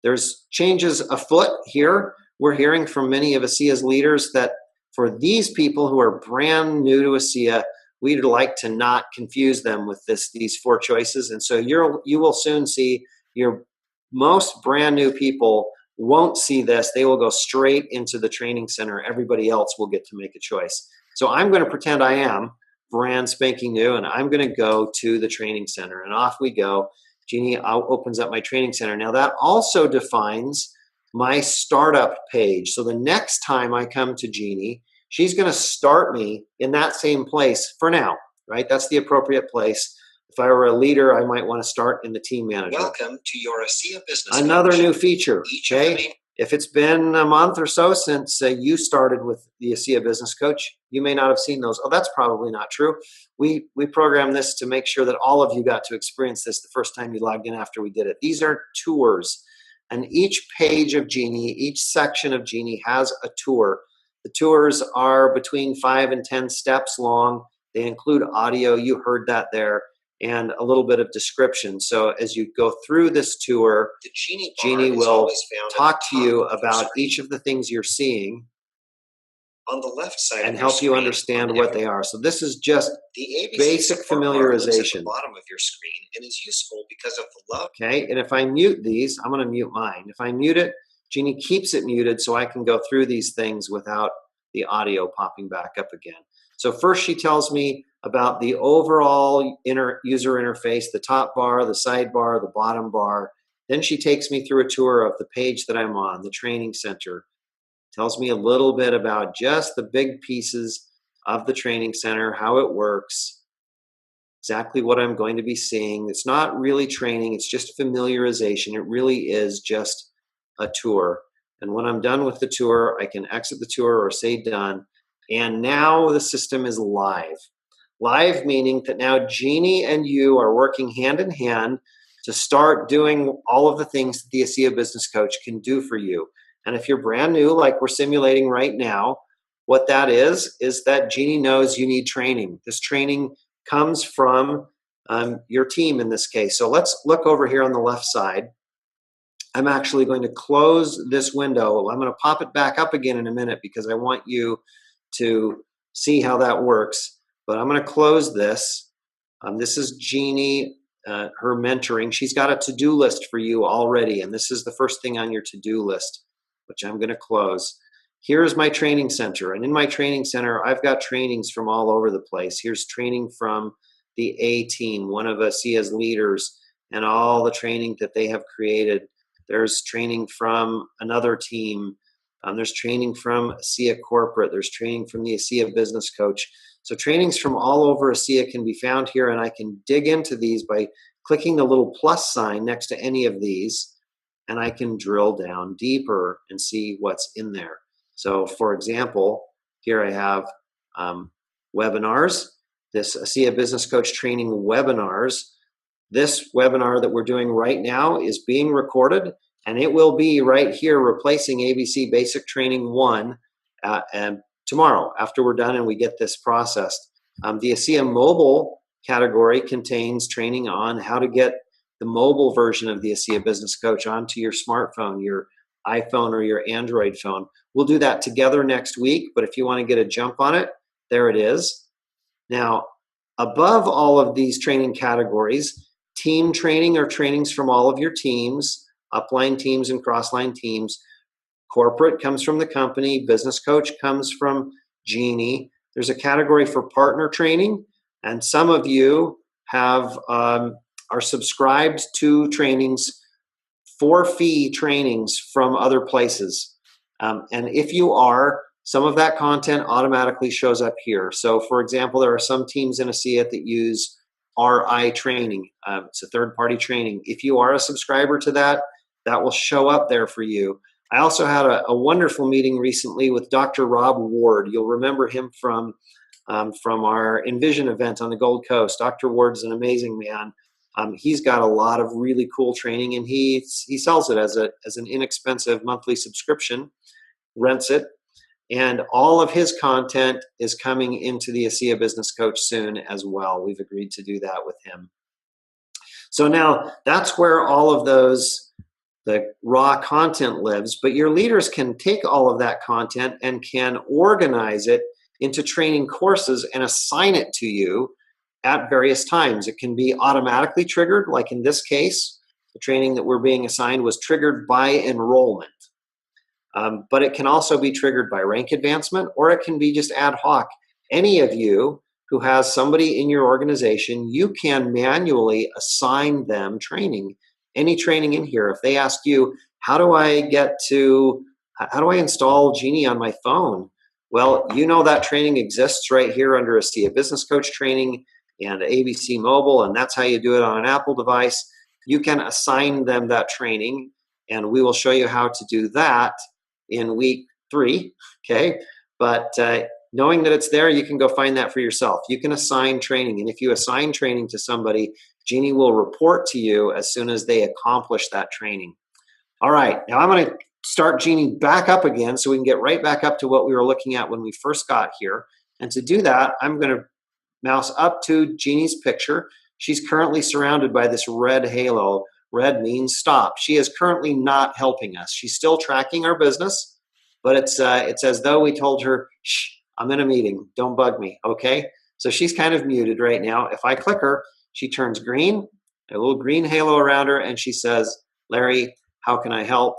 Speaker 1: there's changes afoot here. We're hearing from many of ASEA's leaders that for these people who are brand new to ASEA, we'd like to not confuse them with these four choices. And so you will soon see your most brand new people won't see this. They will go straight into the training center. Everybody else will get to make a choice. So I'm going to pretend I am brand spanking new, and I'm going to go to the training center, and off we go. Jeanie opens up my training center. Now that also defines my startup page. So the next time I come to Jeanie, she's going to start me in that same place for now, right? That's the appropriate place. If I were a leader, I might want to start in the team manager. Welcome to your ASEA Business Another Coach. New feature, okay? If it's been a month or so since you started with the ASEA Business Coach, you may not have seen those. Oh, that's probably not true. We programmed this to make sure that all of you got to experience this the first time you logged in after we did it. These are tours. And each page of Jeanie, each section of Jeanie has a tour. The tours are between 5 and 10 steps long. They include audio. You heard that there. And a little bit of description. So as you go through this tour, Jeanie will talk to you about each of the things you're seeing on the left side and help you understand what they are. So this is just the basic familiarization. At the bottom of your screen and is useful because of the love. Okay, and if I mute these, I'm going to mute mine. If I mute it, Jeanie keeps it muted so I can go through these things without the audio popping back up again. So first she tells me about the overall user interface, the top bar, the sidebar, the bottom bar. Then she takes me through a tour of the page that I'm on, the training center. Tells me a little bit about just the big pieces of the training center, how it works, exactly what I'm going to be seeing. It's not really training, it's just familiarization. It really is just a tour. And when I'm done with the tour, I can exit the tour or say done. And now the system is live. Live meaning that now Jeanie and you are working hand in hand to start doing all of the things that the ASEA Business Coach can do for you. And if you're brand new, like we're simulating right now, what that is that Jeanie knows you need training. This training comes from your team in this case. So let's look over here on the left side. I'm actually going to close this window. I'm going to pop it back up again in a minute because I want you to see how that works. But I'm going to close this. This is Jeanie, her mentoring. She's got a to-do list for you already, and this is the first thing on your to-do list, which I'm going to close. Here's my training center, and in my training center, I've got trainings from all over the place. Here's training from the A team, one of ASEA's leaders, and all the training that they have created. There's training from another team. There's training from ASEA Corporate. There's training from the ASEA Business Coach. So trainings from all over ASEA can be found here, and I can dig into these by clicking the little plus sign next to any of these. and I can drill down deeper and see what's in there. So for example, here I have webinars, this ASEA Business Coach Training webinars. This webinar that we're doing right now is being recorded, and it will be right here replacing ABC Basic Training 1 and tomorrow after we're done and we get this processed. The ASEA Mobile category contains training on how to get the mobile version of the ASEA Business Coach onto your smartphone, your iPhone or your Android phone. We'll do that together next week, but if you want to get a jump on it, there it is. Now, above all of these training categories, team training or trainings from all of your teams, upline teams and crossline teams. Corporate comes from the company. Business coach comes from Jeanie. There's a category for partner training, and some of you have are subscribed to trainings, for fee trainings from other places. And if you are, some of that content automatically shows up here. So for example, there are some teams in ASEA that use RI training. It's a third-party training. If you are a subscriber to that, that will show up there for you. I also had a wonderful meeting recently with Dr. Rob Ward. You'll remember him from our Envision event on the Gold Coast. Dr. Ward's an amazing man. He's got a lot of really cool training, and he sells it as an inexpensive monthly subscription, rents it, and all of his content is coming into the ASEA Business Coach soon as well. We've agreed to do that with him. So now that's where all of the raw content lives, but your leaders can take all of that content and can organize it into training courses and assign it to you at various times. It can be automatically triggered, like in this case, the training that we're being assigned was triggered by enrollment. But it can also be triggered by rank advancement, or it can be just ad hoc. Any of you who has somebody in your organization, you can manually assign them training. Any training in here, if they ask you, how do I install Jeanie on my phone? Well, you know that training exists right here under ASEA Business Coach Training and ABC Mobile, and that's how you do it on an Apple device. You can assign them that training, and we will show you how to do that in week 3, okay? But knowing that it's there, you can go find that for yourself. You can assign training, and if you assign training to somebody, Jeanie will report to you as soon as they accomplish that training. All right, now I'm going to start Jeanie back up again so we can get right back up to what we were looking at when we first got here. And to do that, I'm going to mouse up to Jeanie's picture. She's currently surrounded by this red halo. Red means stop. She is currently not helping us. She's still tracking our business, but it's as though we told her, shh, I'm in a meeting. Don't bug me, okay? So she's kind of muted right now. If I click her, she turns green, a little green halo around her, and she says, Larry, how can I help?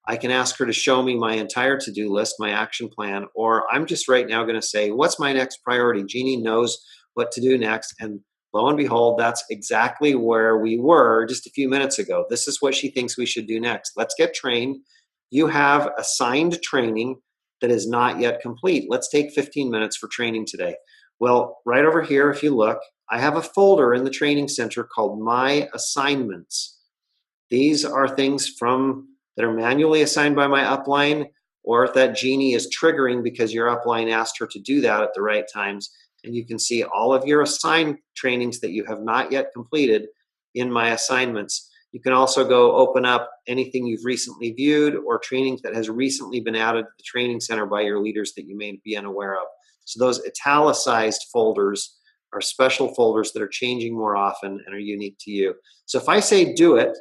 Speaker 1: I can ask her to show me my entire to-do list, my action plan, or I'm just right now going to say, what's my next priority? Jeanie knows what to do next, and lo and behold, that's exactly where we were just a few minutes ago. This is what she thinks we should do next. Let's get trained. You have assigned training that is not yet complete. Let's take 15 minutes for training today. Well, right over here, if you look, I have a folder in the training center called My Assignments. These are things that are manually assigned by my upline, or that Jeanie is triggering because your upline asked her to do that at the right times. And you can see all of your assigned trainings that you have not yet completed in My Assignments. You can also go open up anything you've recently viewed or training that has recently been added to the training center by your leaders that you may be unaware of. So those italicized folders are special folders that are changing more often and are unique to you. So if I say do it,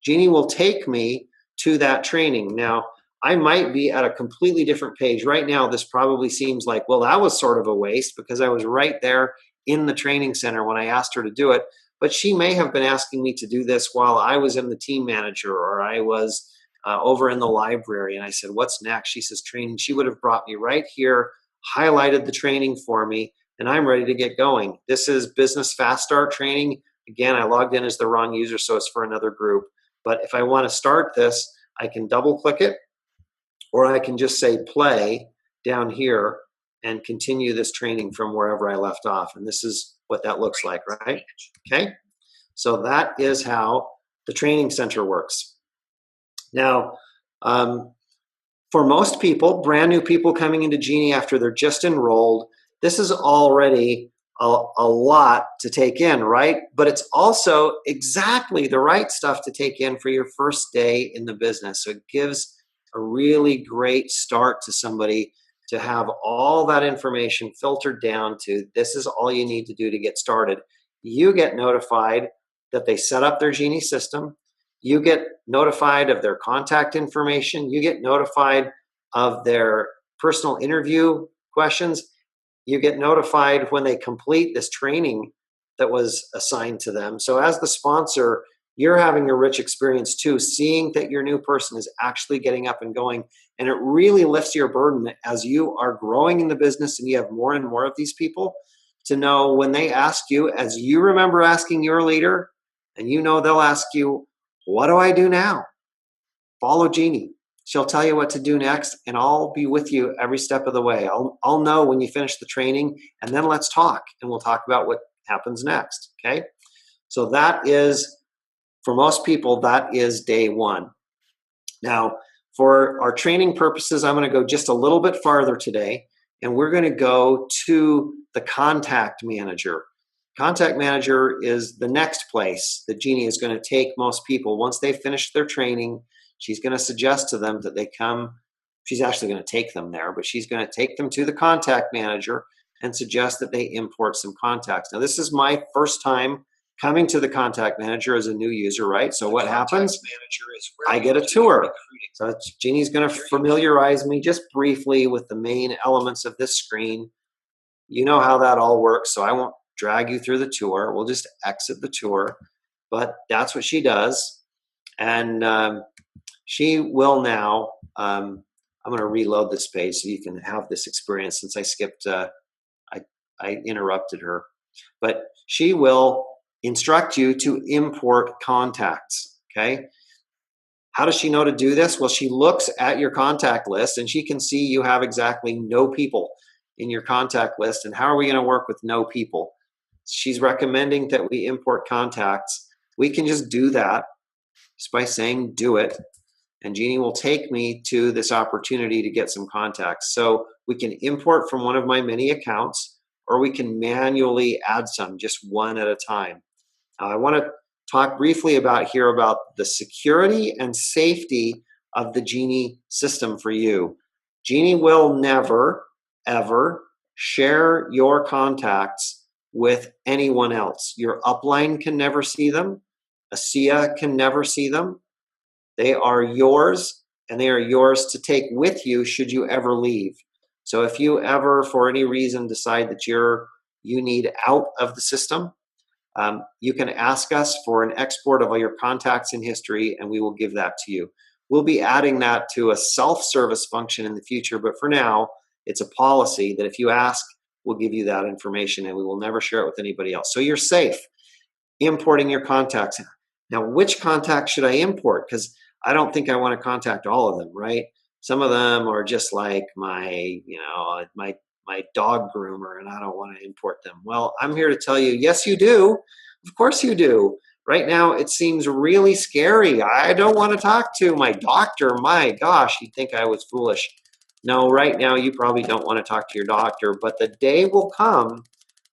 Speaker 1: Jeanie will take me to that training. Now, I might be at a completely different page. Right now, this probably seems like, well, that was sort of a waste because I was right there in the training center when I asked her to do it. But she may have been asking me to do this while I was in the team manager, or I was over in the library, and I said, what's next? She says training. She would have brought me right here, highlighted the training for me, and I'm ready to get going. This is Business Fast Start training. Again, I logged in as the wrong user, so it's for another group. But if I want to start this, I can double click it, or I can just say play down here and continue this training from wherever I left off. And this is what that looks like, right? Okay, so that is how the training center works. Now, for most people, brand new people coming into Jeanie after they're just enrolled, this is already a lot to take in, right? But it's also exactly the right stuff to take in for your first day in the business. So it gives a really great start to somebody to have all that information filtered down to this is all you need to do to get started. You get notified that they set up their Jeanie system. You get notified of their contact information. You get notified of their personal interview questions. You get notified when they complete this training that was assigned to them. So as the sponsor, you're having a rich experience too, seeing that your new person is actually getting up and going. And it really lifts your burden as you are growing in the business and you have more and more of these people to know when they ask you, as you remember asking your leader, and you know they'll ask you, what do I do now? Follow Jeanie. She'll tell you what to do next, and I'll be with you every step of the way. I'll know when you finish the training, and then let's talk, and we'll talk about what happens next, okay? So that is, for most people, that is day one. Now, for our training purposes, I'm going to go just a little bit farther today, and we're going to go to the contact manager. Contact manager is the next place that Jeanie is going to take most people. Once they've finished their training, she's going to suggest to them that they come. She's actually going to take them there, but she's going to take them to the contact manager and suggest that they import some contacts. Now, this is my first time coming to the contact manager as a new user, right? So what happens? I get a tour. So Jeanie's going to familiarize me just briefly with the main elements of this screen. You know how that all works, so I won't drag you through the tour. We'll just exit the tour, but that's what she does. And she will now, I'm going to reload this page so you can have this experience since I skipped, I interrupted her. But she will instruct you to import contacts, okay? How does she know to do this? Well, she looks at your contact list and she can see you have exactly no people in your contact list. And how are we going to work with no people? She's recommending that we import contacts. We can just do that just by saying do it. And Jeanie will take me to this opportunity to get some contacts. So we can import from one of my many accounts, or we can manually add some, just one at a time. I want to talk briefly about the security and safety of the Jeanie system for you. Jeanie will never, ever share your contacts with anyone else. Your upline can never see them. ASEA can never see them. They are yours, and they are yours to take with you should you ever leave. So if you ever, for any reason, decide that you need out of the system, you can ask us for an export of all your contacts in history, and we will give that to you. We'll be adding that to a self-service function in the future, but for now, it's a policy that if you ask, we'll give you that information, and we will never share it with anybody else. So you're safe importing your contacts. Now, which contacts should I import? Because I don't think I want to contact all of them, right? Some of them are just like my dog groomer, and I don't want to import them. Well, I'm here to tell you, yes, you do. Of course you do. Right now, it seems really scary. I don't want to talk to my doctor. My gosh, you'd think I was foolish. No, right now, you probably don't want to talk to your doctor, but the day will come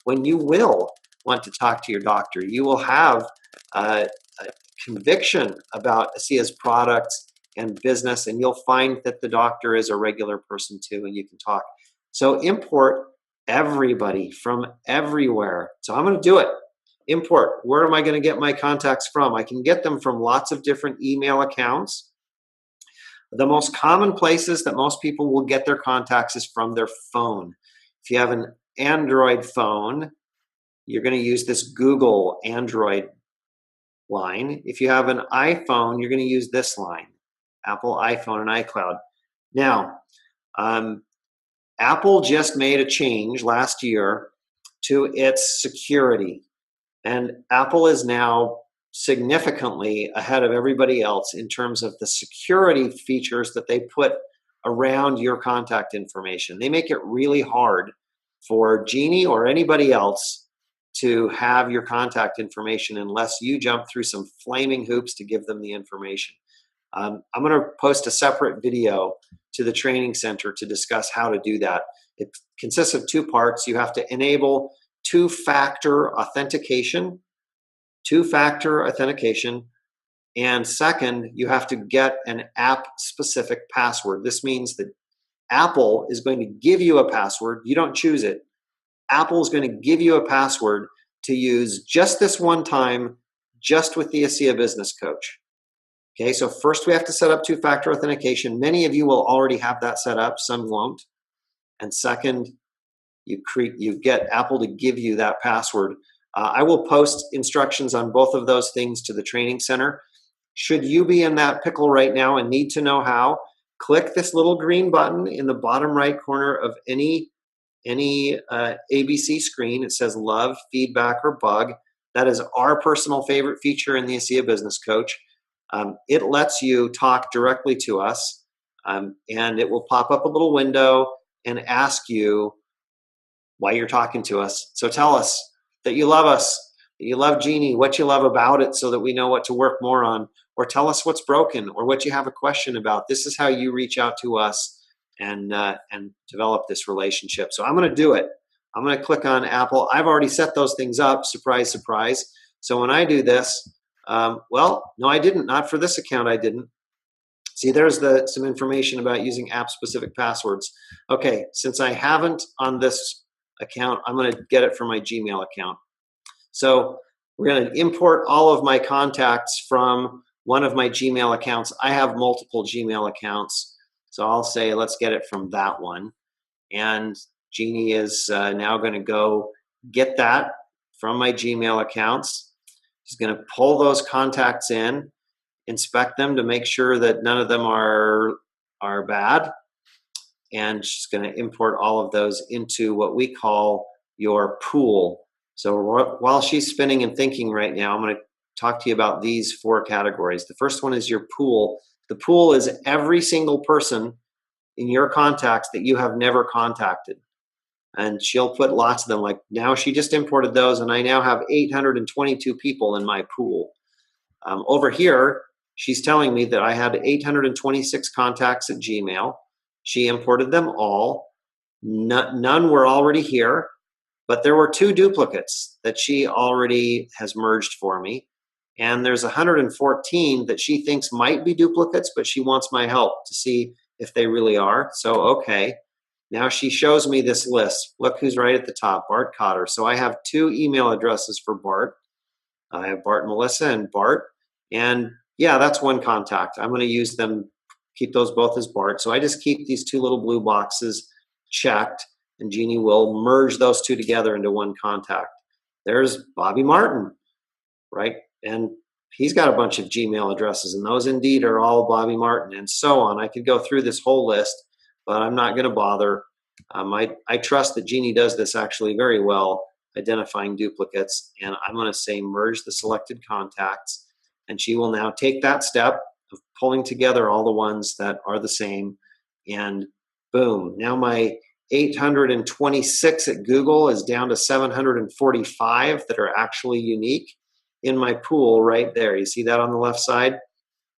Speaker 1: when you will want to talk to your doctor. You will have a conviction about ASEA's products and business, and you'll find that the doctor is a regular person too, and you can talk. So import everybody from everywhere. So I'm going to do it. Import. Where am I going to get my contacts from? I can get them from lots of different email accounts. The most common places that most people will get their contacts is from their phone. If you have an Android phone, you're going to use this Google Android line. If you have an iPhone, you're going to use this line, Apple iPhone and iCloud. Now, Apple just made a change last year to its security, and Apple is now significantly ahead of everybody else in terms of the security features that they put around your contact information. They make it really hard for Jeanie or anybody else to have your contact information unless you jump through some flaming hoops to give them the information. I'm going to post a separate video to the training center to discuss how to do that. It consists of 2 parts. You have to enable two-factor authentication. And second, you have to get an app-specific password. This means that Apple is going to give you a password. You don't choose it. Apple is going to give you a password to use just this one time, just with the ASEA Business Coach. Okay, so first we have to set up two-factor authentication. Many of you will already have that set up, some won't. And second, you get Apple to give you that password. I will post instructions on both of those things to the training center. Should you be in that pickle right now and need to know how, click this little green button in the bottom right corner of any ABC screen. It says love, feedback, or bug. That is our personal favorite feature in the ASEA Business Coach. It lets you talk directly to us, and it will pop up a little window and ask you why you're talking to us. So tell us that you love us, that you love Jeanie, what you love about it so that we know what to work more on, or tell us what's broken or what you have a question about. This is how you reach out to us and develop this relationship. So I'm going to do it. I'm going to click on Apple. I've already set those things up. Surprise, surprise. So when I do this, well, no, I didn't. Not for this account, I didn't. See, there's some information about using app-specific passwords. Okay, since I haven't on this account, I'm going to get it from my Gmail account. So we're going to import all of my contacts from one of my Gmail accounts. I have multiple Gmail accounts, so I'll say let's get it from that one. And Jeanie is now going to go get that from my Gmail accounts. She's going to pull those contacts in, inspect them to make sure that none of them are bad, and she's going to import all of those into what we call your pool. So while she's spinning and thinking right now, I'm going to talk to you about these 4 categories. The first one is your pool. The pool is every single person in your contacts that you have never contacted. And she'll put lots of them. Like now she just imported those, and I now have 822 people in my pool. Over here, she's telling me that I had 826 contacts at Gmail. She imported them all. None were already here, but there were 2 duplicates that she already has merged for me. And there's 114 that she thinks might be duplicates, but she wants my help to see if they really are. So, okay. Now she shows me this list. Look who's right at the top, Bart Cotter. So I have 2 email addresses for Bart. I have Bart Melissa and Bart. And yeah, that's one contact. I'm going to use them, keep those both as Bart. So I just keep these 2 little blue boxes checked, and Jeanie will merge those 2 together into one contact. There's Bobby Martin, right? And he's got a bunch of Gmail addresses, and those indeed are all Bobby Martin, and so on. I could go through this whole list, but I'm not going to bother. I trust that Jeanie does this actually very well, identifying duplicates, and I'm going to say merge the selected contacts, and she will now take that step of pulling together all the ones that are the same, and boom, now my 826 at Google is down to 745 that are actually unique in my pool right there. You see that on the left side?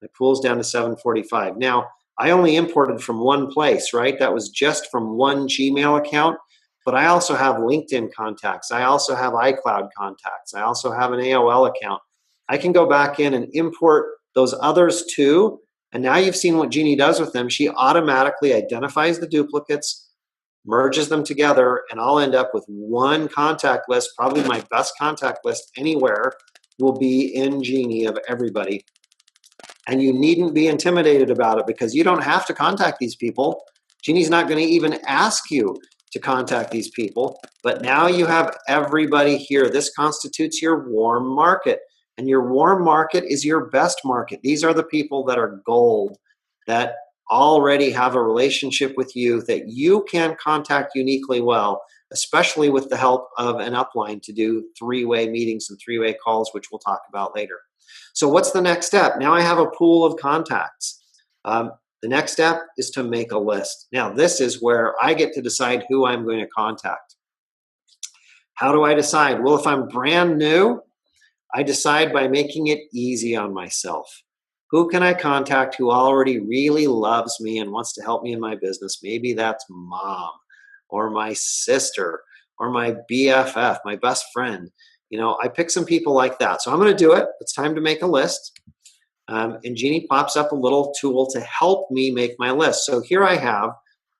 Speaker 1: My pool's down to 745. Now, I only imported from one place, right? That was just from one Gmail account, but I also have LinkedIn contacts. I also have iCloud contacts. I also have an AOL account. I can go back in and import those others too, and now you've seen what Jeanie does with them. She automatically identifies the duplicates, merges them together, and I'll end up with one contact list. Probably my best contact list anywhere will be in Jeanie of everybody. And you needn't be intimidated about it, because you don't have to contact these people. Jeanie's not going to even ask you to contact these people. But now you have everybody here. This constitutes your warm market. And your warm market is your best market. These are the people that are gold, that already have a relationship with you, that you can contact uniquely well, especially with the help of an upline to do 3-way meetings and 3-way calls, which we'll talk about later. So what's the next step? Now I have a pool of contacts. The next step is to make a list. Now this is where I get to decide who I'm going to contact. How do I decide? Well, if I'm brand new, I decide by making it easy on myself. Who can I contact who already really loves me and wants to help me in my business? Maybe that's mom or my sister or my BFF, my best friend. I pick some people like that. So I'm going to do it. It's time to make a list. And Jeanie pops up a little tool to help me make my list. So here I have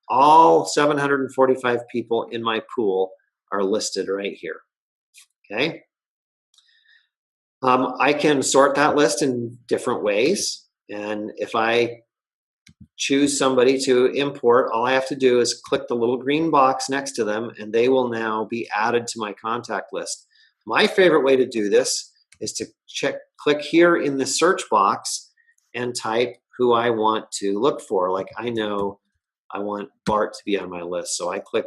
Speaker 1: all 745 people in my pool are listed right here. Okay. I can sort that list in different ways. And if I choose somebody to import, all I have to do is click the little green box next to them, and they will now be added to my contact list. My favorite way to do this is to click here in the search box and type who I want to look for. Like I know I want Bart to be on my list. So I click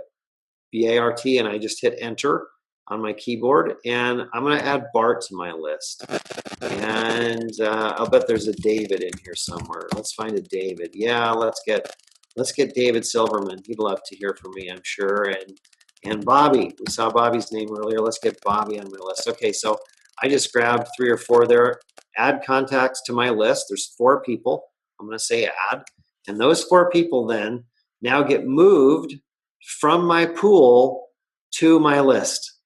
Speaker 1: B-A-R-T and I just hit enter on my keyboard, and I'm going to add Bart to my list. And I'll bet there's a David in here somewhere. Let's find a David. Yeah, let's get David Silverman. He'd love to hear from me, I'm sure. And Bobby. We saw Bobby's name earlier. Let's get Bobby on my list. Okay, so I just grabbed 3 or 4 there. Add contacts to my list. There's 4 people. I'm going to say add. And those 4 people then now get moved from my pool to my list.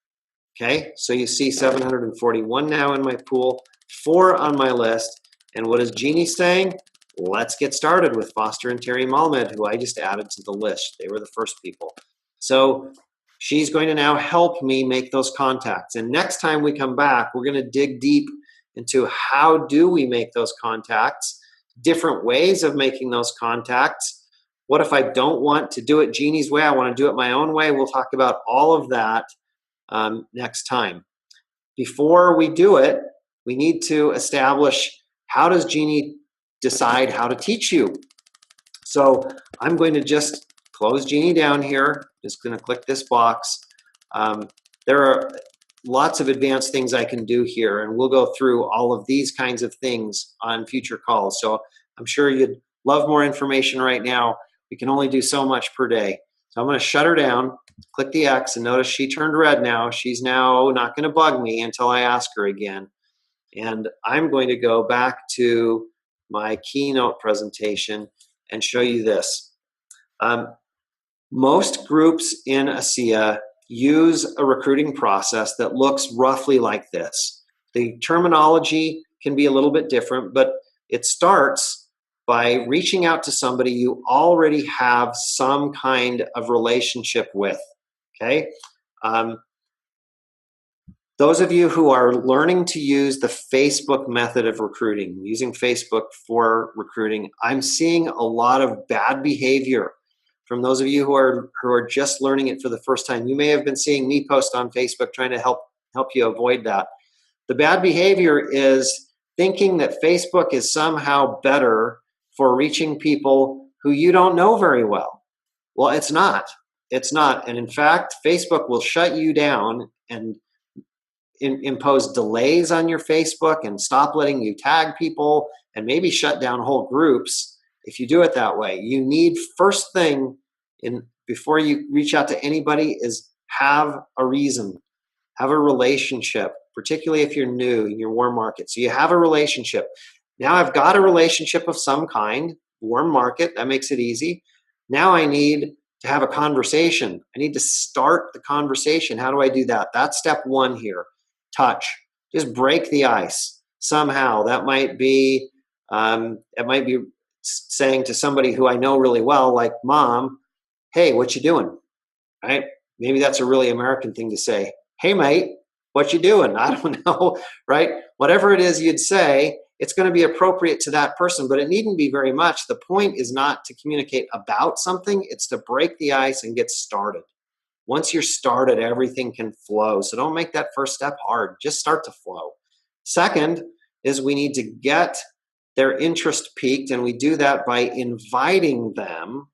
Speaker 1: Okay, so you see 741 now in my pool, 4 on my list. And what is Jeanie saying? Let's get started with Foster and Terry Malmed, who I just added to the list. They were the first people. So she's going to now help me make those contacts. And next time we come back, we're going to dig deep into how do we make those contacts, different ways of making those contacts. What if I don't want to do it Jeanie's way? I want to do it my own way. We'll talk about all of that next time. Before we do it, we need to establish, how does Jeanie decide how to teach you? So I'm going to just close Jeanie down here. Just going to click this box. There are lots of advanced things I can do here, and we'll go through all of these kinds of things on future calls. So I'm sure you'd love more information right now. We can only do so much per day. So I'm going to shut her down, click the X, and notice she turned red now. She's now not going to bug me until I ask her again. And I'm going to go back to my keynote presentation and show you this. Most groups in ASEA use a recruiting process that looks roughly like this. The terminology can be a little bit different, but it starts by reaching out to somebody you already have some kind of relationship with, okay? Those of you who are learning to use the Facebook method of recruiting, using Facebook for recruiting, I'm seeing a lot of bad behavior from those of you who are just learning it for the first time. You may have been seeing me post on Facebook trying to help you avoid that. The bad behavior is thinking that Facebook is somehow better for reaching people who you don't know very well. Well, it's not. It's not. And in fact, Facebook will shut you down and impose delays on your Facebook and stop letting you tag people and maybe shut down whole groups if you do it that way. You need, first thing before you reach out to anybody, is have a reason, have a relationship, particularly if you're new in your warm market. So you have a relationship. Now I've got a relationship of some kind, warm market, that makes it easy. Now I need to have a conversation. I need to start the conversation. How do I do that? That's step 1 here. Touch. Just break the ice somehow. That might be saying to somebody who I know really well, like Mom, hey, what you doing? Right? Maybe that's a really American thing to say. Hey, mate, what you doing? I don't know, right? Whatever it is you'd say, it's going to be appropriate to that person, but it needn't be very much. The point is not to communicate about something. It's to break the ice and get started. Once you're started, everything can flow. So don't make that first step hard. Just start to flow. Second is we need to get their interest peaked, and we do that by inviting them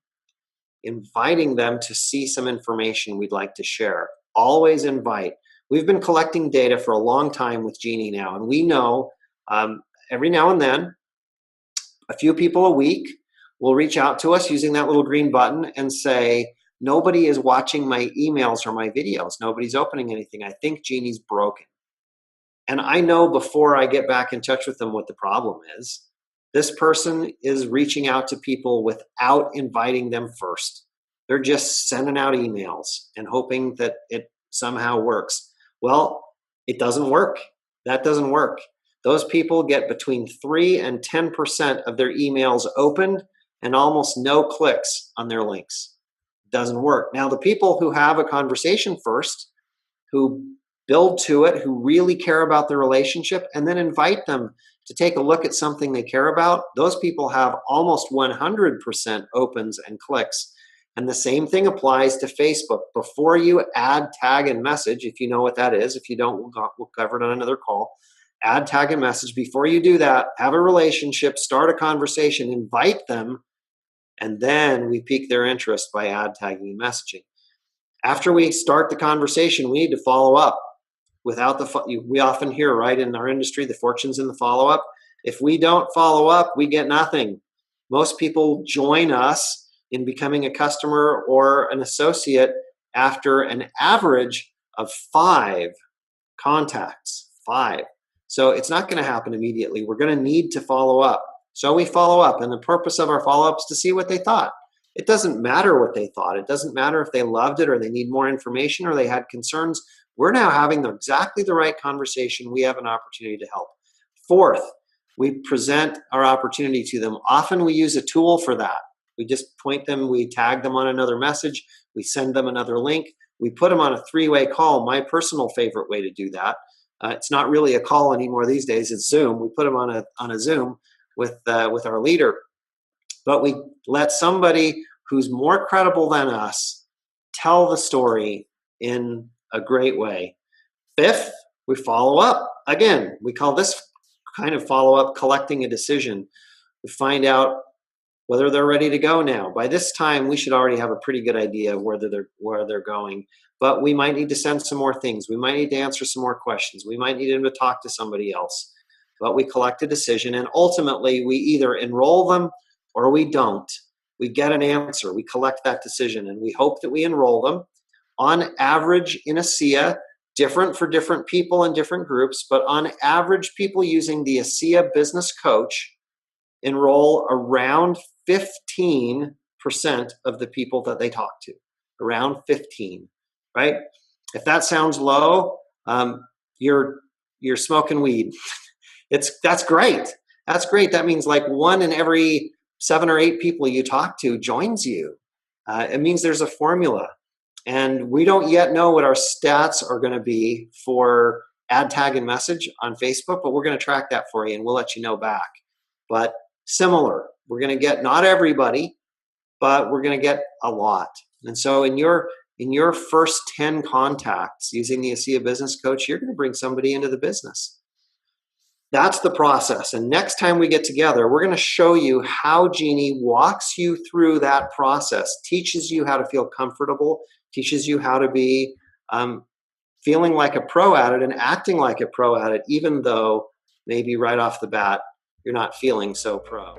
Speaker 1: to see some information we'd like to share. Always invite. We've been collecting data for a long time with Jeanie now, and we know every now and then, a few people a week will reach out to us using that little green button and say, nobody is watching my emails or my videos. Nobody's opening anything. I think Jeanie's broken. And I know before I get back in touch with them what the problem is. This person is reaching out to people without inviting them first. They're just sending out emails and hoping that it somehow works. Well, it doesn't work. That doesn't work. Those people get between 3 and 10% of their emails opened and almost no clicks on their links. It doesn't work. Now, the people who have a conversation first, who build to it, who really care about the relationship, and then invite them to take a look at something they care about, those people have almost 100% opens and clicks. And the same thing applies to Facebook. Before you add, tag, and message, if you know what that is, if you don't, we'll cover it on another call. Add, tag, and message. Before you do that, have a relationship, start a conversation, invite them, and then we pique their interest by add, tagging, and messaging. After we start the conversation, we need to follow up. We often hear, right, in our industry, the fortune's in the follow-up. If we don't follow up, we get nothing. Most people join us in becoming a customer or an associate after an average of 5 contacts. 5. So it's not going to happen immediately. We're going to need to follow up. So we follow up, and the purpose of our follow-up is to see what they thought. It doesn't matter what they thought. It doesn't matter if they loved it or they need more information or they had concerns. We're now having exactly the right conversation. We have an opportunity to help. Fourth, we present our opportunity to them. Often we use a tool for that. We just point them, we tag them on another message, we send them another link, we put them on a 3-way call. My personal favorite way to do that. It's not really a call anymore these days, it's Zoom. We put them on a Zoom with our leader. But we let somebody who's more credible than us tell the story in a great way. Fifth, we follow up. Again, we call this kind of follow-up collecting a decision. We find out whether they're ready to go now. By this time, we should already have a pretty good idea of where they're going. But we might need to send some more things. We might need to answer some more questions. We might need them to talk to somebody else. But we collect a decision, and ultimately, we either enroll them or we don't. We get an answer. We collect that decision, and we hope that we enroll them. On average, in ASEA, different for different people and different groups, but on average, people using the ASEA Business Coach enroll around 15% of the people that they talk to. Around 15, right? If that sounds low, you're smoking weed. That's great. That's great. That means like 1 in every 7 or 8 people you talk to joins you. It means there's a formula. And we don't yet know what our stats are going to be for add, tag, and message on Facebook, but we're going to track that for you and we'll let you know back. But similar, we're going to get not everybody, but we're going to get a lot. And so in your first 10 contacts using the ASEA Business Coach, you're going to bring somebody into the business. That's the process. And next time we get together, we're going to show you how Jeanie walks you through that process, teaches you how to feel comfortable, teaches you how to be feeling like a pro at it and acting like a pro at it, even though maybe right off the bat, you're not feeling so pro.